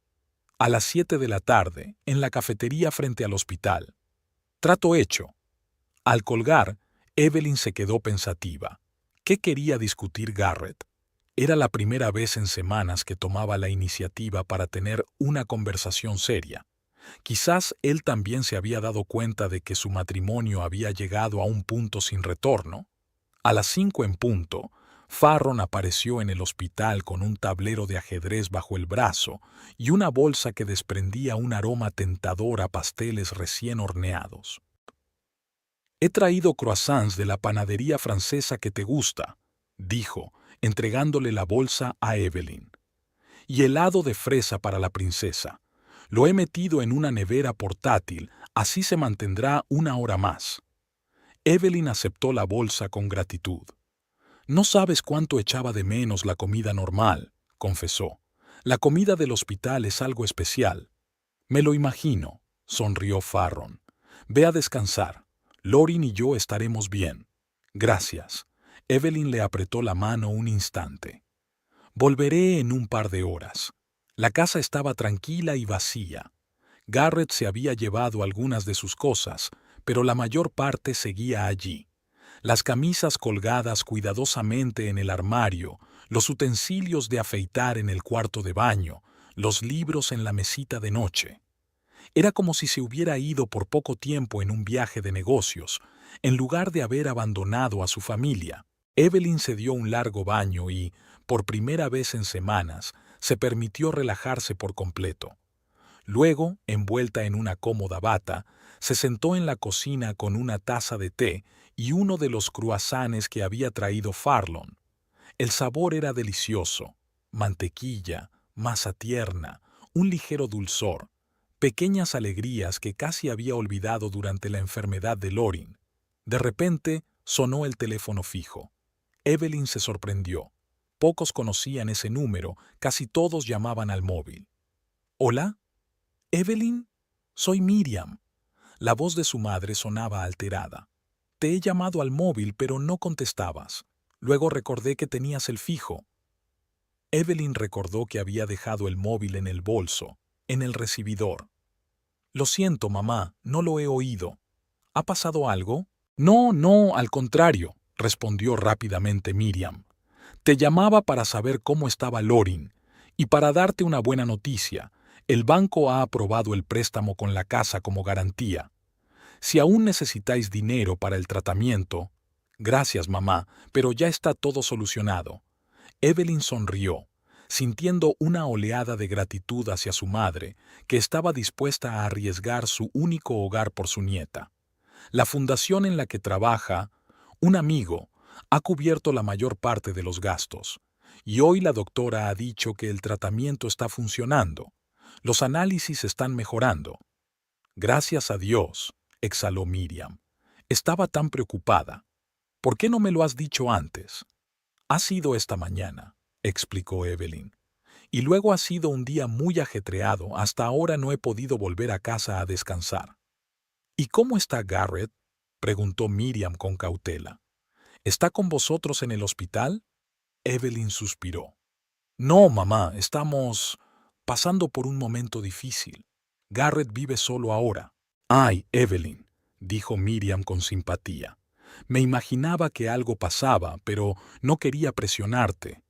A las 7 de la tarde, en la cafetería frente al hospital. Trato hecho. Al colgar, Evelyn se quedó pensativa. ¿Qué quería discutir Garrett? Era la primera vez en semanas que tomaba la iniciativa para tener una conversación seria. Quizás él también se había dado cuenta de que su matrimonio había llegado a un punto sin retorno. A las 5 en punto, Farron apareció en el hospital con un tablero de ajedrez bajo el brazo y una bolsa que desprendía un aroma tentador a pasteles recién horneados. «He traído croissants de la panadería francesa que te gusta», dijo, entregándole la bolsa a Evelyn. «Y helado de fresa para la princesa. Lo he metido en una nevera portátil, así se mantendrá una hora más». Evelyn aceptó la bolsa con gratitud. «No sabes cuánto echaba de menos la comida normal», confesó. «La comida del hospital es algo especial». «Me lo imagino», sonrió Farron. «Ve a descansar. Lorin y yo estaremos bien». «Gracias». Evelyn le apretó la mano un instante. «Volveré en un par de horas». La casa estaba tranquila y vacía. Garrett se había llevado algunas de sus cosas, pero la mayor parte seguía allí. Las camisas colgadas cuidadosamente en el armario, los utensilios de afeitar en el cuarto de baño, los libros en la mesita de noche. Era como si se hubiera ido por poco tiempo en un viaje de negocios, en lugar de haber abandonado a su familia. Evelyn se dio un largo baño y, por primera vez en semanas, se permitió relajarse por completo. Luego, envuelta en una cómoda bata, se sentó en la cocina con una taza de té y uno de los croissants que había traído Farlon. El sabor era delicioso: mantequilla, masa tierna, un ligero dulzor, pequeñas alegrías que casi había olvidado durante la enfermedad de Lorin. De repente, sonó el teléfono fijo. Evelyn se sorprendió. Pocos conocían ese número, casi todos llamaban al móvil. «¿Hola? ¿Evelyn? Soy Miriam». La voz de su madre sonaba alterada. «Te he llamado al móvil, pero no contestabas. Luego recordé que tenías el fijo». Evelyn recordó que había dejado el móvil en el bolso, en el recibidor. «Lo siento, mamá, no lo he oído. ¿Ha pasado algo?» «No, no, al contrario», respondió rápidamente Miriam. Te llamaba para saber cómo estaba Lorin y para darte una buena noticia. El banco ha aprobado el préstamo con la casa como garantía. Si aún necesitáis dinero para el tratamiento, gracias, mamá, pero ya está todo solucionado. Evelyn sonrió, sintiendo una oleada de gratitud hacia su madre, que estaba dispuesta a arriesgar su único hogar por su nieta. La fundación en la que trabaja, un amigo, ha cubierto la mayor parte de los gastos, y hoy la doctora ha dicho que el tratamiento está funcionando. Los análisis están mejorando. Gracias a Dios, exhaló Miriam. Estaba tan preocupada. ¿Por qué no me lo has dicho antes? Ha sido esta mañana, explicó Evelyn. Y luego ha sido un día muy ajetreado. Hasta ahora no he podido volver a casa a descansar. ¿Y cómo está Garrett?, preguntó Miriam con cautela. ¿Está con vosotros en el hospital? Evelyn suspiró. No, mamá, estamos pasando por un momento difícil. Garrett vive solo ahora. Ay, Evelyn, dijo Miriam con simpatía. Me imaginaba que algo pasaba, pero no quería presionarte.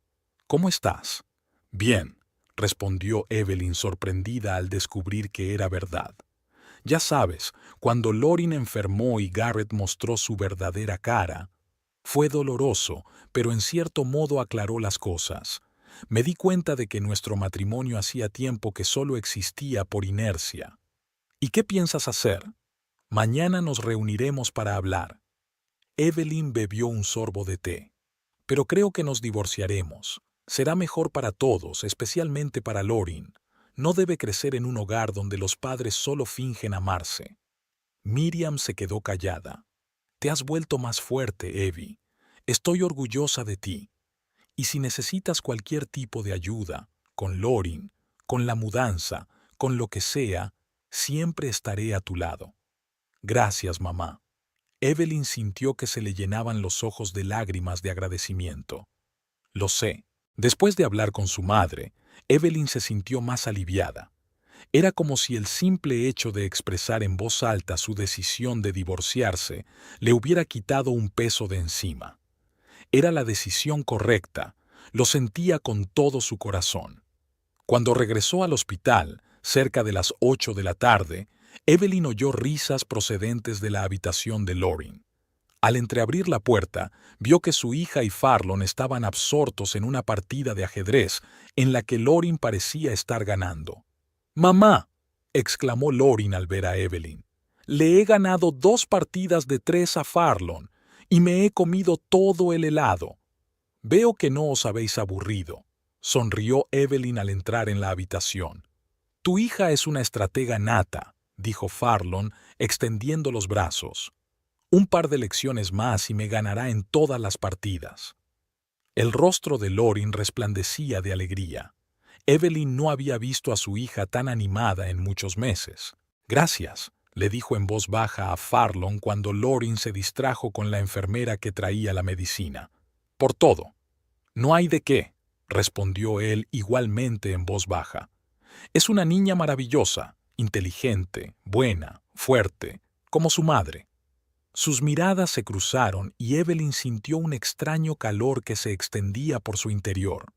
¿Cómo estás? Bien, respondió Evelyn sorprendida al descubrir que era verdad. Ya sabes, cuando Lorin enfermó y Garrett mostró su verdadera cara, fue doloroso, pero en cierto modo aclaró las cosas. Me di cuenta de que nuestro matrimonio hacía tiempo que solo existía por inercia. ¿Y qué piensas hacer? Mañana nos reuniremos para hablar. Evelyn bebió un sorbo de té. Pero creo que nos divorciaremos. Será mejor para todos, especialmente para Lorin. No debe crecer en un hogar donde los padres solo fingen amarse. Miriam se quedó callada. Te has vuelto más fuerte, Evie. Estoy orgullosa de ti. Y si necesitas cualquier tipo de ayuda, con Lorin, con la mudanza, con lo que sea, siempre estaré a tu lado. Gracias, mamá. Evelyn sintió que se le llenaban los ojos de lágrimas de agradecimiento. Lo sé. Después de hablar con su madre, Evelyn se sintió más aliviada. Era como si el simple hecho de expresar en voz alta su decisión de divorciarse le hubiera quitado un peso de encima. Era la decisión correcta, lo sentía con todo su corazón. Cuando regresó al hospital, cerca de las 8 de la tarde, Evelyn oyó risas procedentes de la habitación de Lorin. Al entreabrir la puerta, vio que su hija y Farlon estaban absortos en una partida de ajedrez en la que Lorin parecía estar ganando. «¡Mamá!», exclamó Lorin al ver a Evelyn. «Le he ganado 2 partidas de 3 a Farlon y me he comido todo el helado». «Veo que no os habéis aburrido», sonrió Evelyn al entrar en la habitación. «Tu hija es una estratega nata», dijo Farlon, extendiendo los brazos. «Un par de lecciones más y me ganará en todas las partidas». El rostro de Lorin resplandecía de alegría. Evelyn no había visto a su hija tan animada en muchos meses. «Gracias», le dijo en voz baja a Farlon cuando Lorin se distrajo con la enfermera que traía la medicina. «Por todo». «No hay de qué», respondió él igualmente en voz baja. «Es una niña maravillosa, inteligente, buena, fuerte, como su madre». Sus miradas se cruzaron y Evelyn sintió un extraño calor que se extendía por su interior.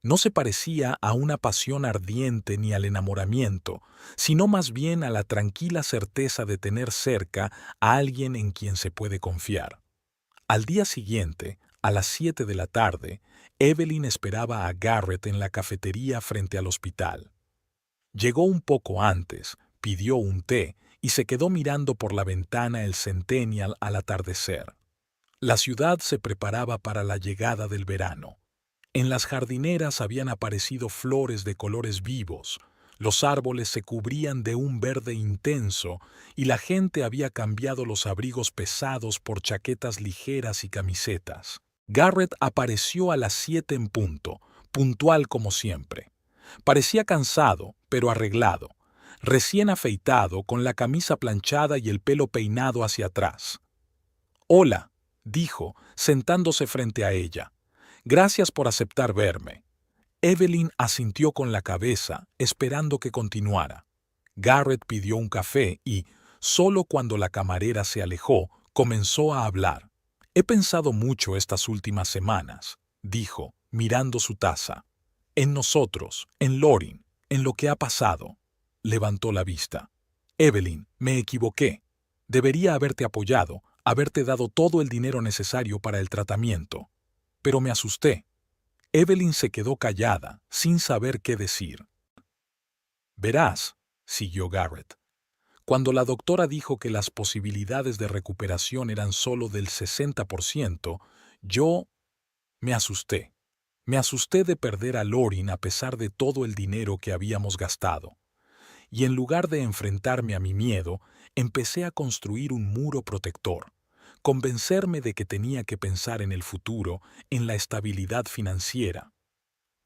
No se parecía a una pasión ardiente ni al enamoramiento, sino más bien a la tranquila certeza de tener cerca a alguien en quien se puede confiar. Al día siguiente, a las 7 de la tarde, Evelyn esperaba a Garrett en la cafetería frente al hospital. Llegó un poco antes, pidió un té y se quedó mirando por la ventana el Centennial al atardecer. La ciudad se preparaba para la llegada del verano. En las jardineras habían aparecido flores de colores vivos, los árboles se cubrían de un verde intenso y la gente había cambiado los abrigos pesados por chaquetas ligeras y camisetas. Garrett apareció a las 7 en punto, puntual como siempre. Parecía cansado, pero arreglado, recién afeitado, con la camisa planchada y el pelo peinado hacia atrás. «Hola», dijo, sentándose frente a ella. «Gracias por aceptar verme». Evelyn asintió con la cabeza, esperando que continuara. Garrett pidió un café y, solo cuando la camarera se alejó, comenzó a hablar. «He pensado mucho estas últimas semanas. dijo, mirando su taza. En nosotros, en Lorin, en lo que ha pasado. Levantó la vista. Evelyn, me equivoqué. Debería haberte apoyado, haberte dado todo el dinero necesario para el tratamiento. Pero me asusté. Evelyn se quedó callada, sin saber qué decir. Verás, siguió Garrett. Cuando la doctora dijo que las posibilidades de recuperación eran solo del 60%, yo me asusté. Me asusté de perder a Lorin a pesar de todo el dinero que habíamos gastado. Y en lugar de enfrentarme a mi miedo, empecé a construir un muro protector, convencerme de que tenía que pensar en el futuro, en la estabilidad financiera.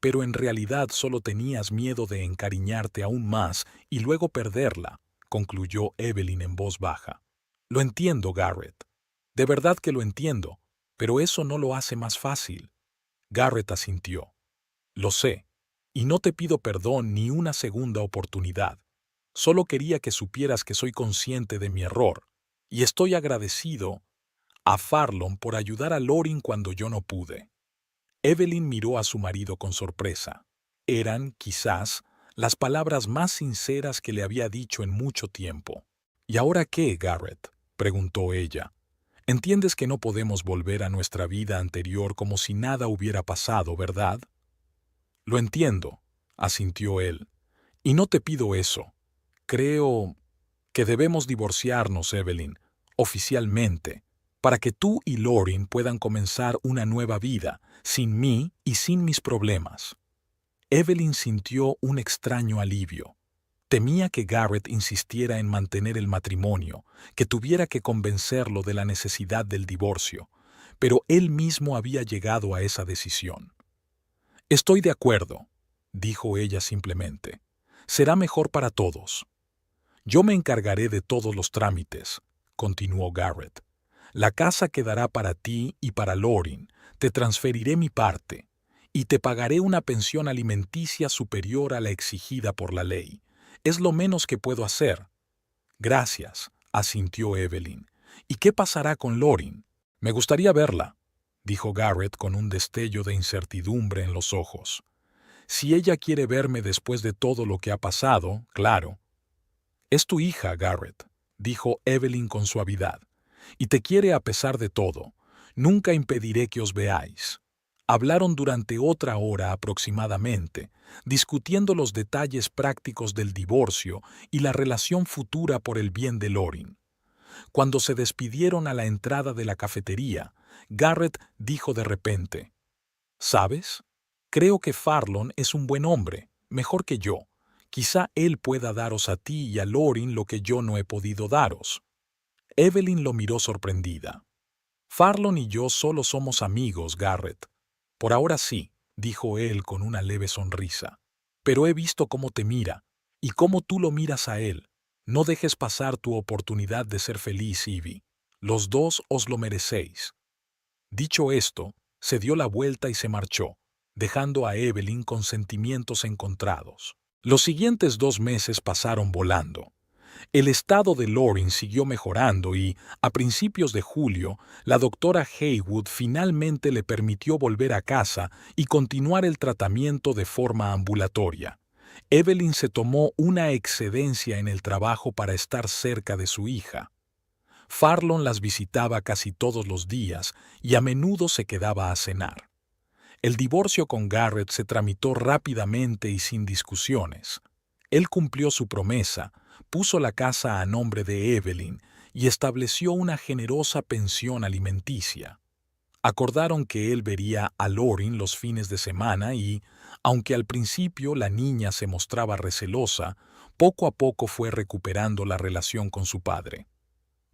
Pero en realidad solo tenías miedo de encariñarte aún más y luego perderla, concluyó Evelyn en voz baja. Lo entiendo, Garrett. De verdad que lo entiendo, pero eso no lo hace más fácil. Garrett asintió. Lo sé, y no te pido perdón ni una segunda oportunidad. Solo quería que supieras que soy consciente de mi error, y estoy agradecido a Farlon por ayudar a Lorin cuando yo no pude. Evelyn miró a su marido con sorpresa. Eran, quizás, las palabras más sinceras que le había dicho en mucho tiempo. ¿Y ahora qué, Garrett?, preguntó ella. Entiendes que no podemos volver a nuestra vida anterior como si nada hubiera pasado, ¿verdad? Lo entiendo, asintió él. Y no te pido eso. Creo que debemos divorciarnos, Evelyn, oficialmente, para que tú y Lorin puedan comenzar una nueva vida, sin mí y sin mis problemas. Evelyn sintió un extraño alivio. Temía que Garrett insistiera en mantener el matrimonio, que tuviera que convencerlo de la necesidad del divorcio, pero él mismo había llegado a esa decisión. Estoy de acuerdo, dijo ella simplemente. Será mejor para todos. Yo me encargaré de todos los trámites, continuó Garrett. La casa quedará para ti y para Lorin. Te transferiré mi parte y te pagaré una pensión alimenticia superior a la exigida por la ley. Es lo menos que puedo hacer. Gracias, asintió Evelyn. ¿Y qué pasará con Lorin? Me gustaría verla, dijo Garrett con un destello de incertidumbre en los ojos. Si ella quiere verme después de todo lo que ha pasado, claro. Es tu hija, Garrett, dijo Evelyn con suavidad, y te quiere a pesar de todo. Nunca impediré que os veáis. Hablaron durante otra hora aproximadamente, discutiendo los detalles prácticos del divorcio y la relación futura por el bien de Lorin. Cuando se despidieron a la entrada de la cafetería, Garrett dijo de repente, ¿sabes? Creo que Farlon es un buen hombre, mejor que yo. Quizá él pueda daros a ti y a Lorin lo que yo no he podido daros. Evelyn lo miró sorprendida. Farlon y yo solo somos amigos, Garrett. Por ahora sí, dijo él con una leve sonrisa. Pero he visto cómo te mira, y cómo tú lo miras a él. No dejes pasar tu oportunidad de ser feliz, Ivy. Los dos os lo merecéis. Dicho esto, se dio la vuelta y se marchó, dejando a Evelyn con sentimientos encontrados. Los siguientes 2 meses pasaron volando. El estado de Lorin siguió mejorando y, a principios de julio, la doctora Haywood finalmente le permitió volver a casa y continuar el tratamiento de forma ambulatoria. Evelyn se tomó una excedencia en el trabajo para estar cerca de su hija. Farlon las visitaba casi todos los días y a menudo se quedaba a cenar. El divorcio con Garrett se tramitó rápidamente y sin discusiones. Él cumplió su promesa, puso la casa a nombre de Evelyn y estableció una generosa pensión alimenticia. Acordaron que él vería a Lorin los fines de semana y, aunque al principio la niña se mostraba recelosa, poco a poco fue recuperando la relación con su padre.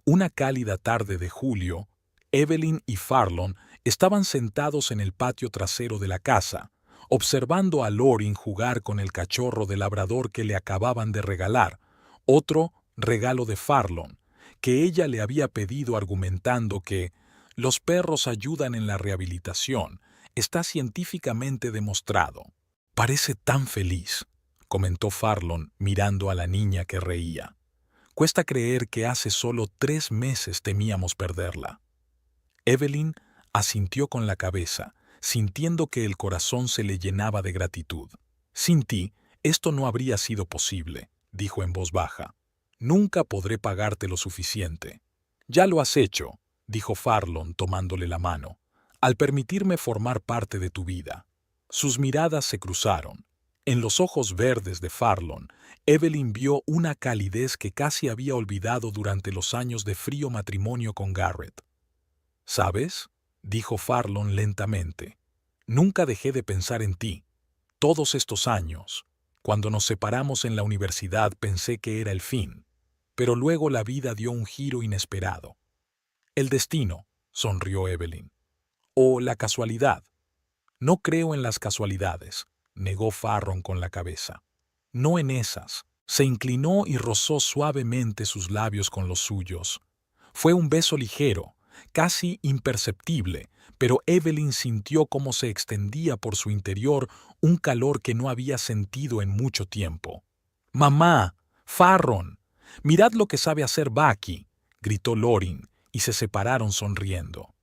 Una cálida tarde de julio, Evelyn y Farlon estaban sentados en el patio trasero de la casa, observando a Lorin jugar con el cachorro de labrador que le acababan de regalar, otro regalo de Farlon, que ella le había pedido argumentando que los perros ayudan en la rehabilitación, está científicamente demostrado. Parece tan feliz, comentó Farlon mirando a la niña que reía. Cuesta creer que hace solo 3 meses temíamos perderla. Evelyn asintió con la cabeza, sintiendo que el corazón se le llenaba de gratitud. Sin ti, esto no habría sido posible, dijo en voz baja. Nunca podré pagarte lo suficiente. Ya lo has hecho, dijo Farlon tomándole la mano, al permitirme formar parte de tu vida. Sus miradas se cruzaron. En los ojos verdes de Farlon, Evelyn vio una calidez que casi había olvidado durante los años de frío matrimonio con Garrett. ¿Sabes?, dijo Farlon lentamente. Nunca dejé de pensar en ti. Todos estos años. Cuando nos separamos en la universidad pensé que era el fin, pero luego la vida dio un giro inesperado. El destino, sonrió Evelyn. O la casualidad. No creo en las casualidades, negó Farron con la cabeza. No en esas. Se inclinó y rozó suavemente sus labios con los suyos. Fue un beso ligero, casi imperceptible, pero Evelyn sintió cómo se extendía por su interior un calor que no había sentido en mucho tiempo. «¡Mamá! ¡Farron! Mirad lo que sabe hacer Bucky», gritó Lorin, y se separaron sonriendo.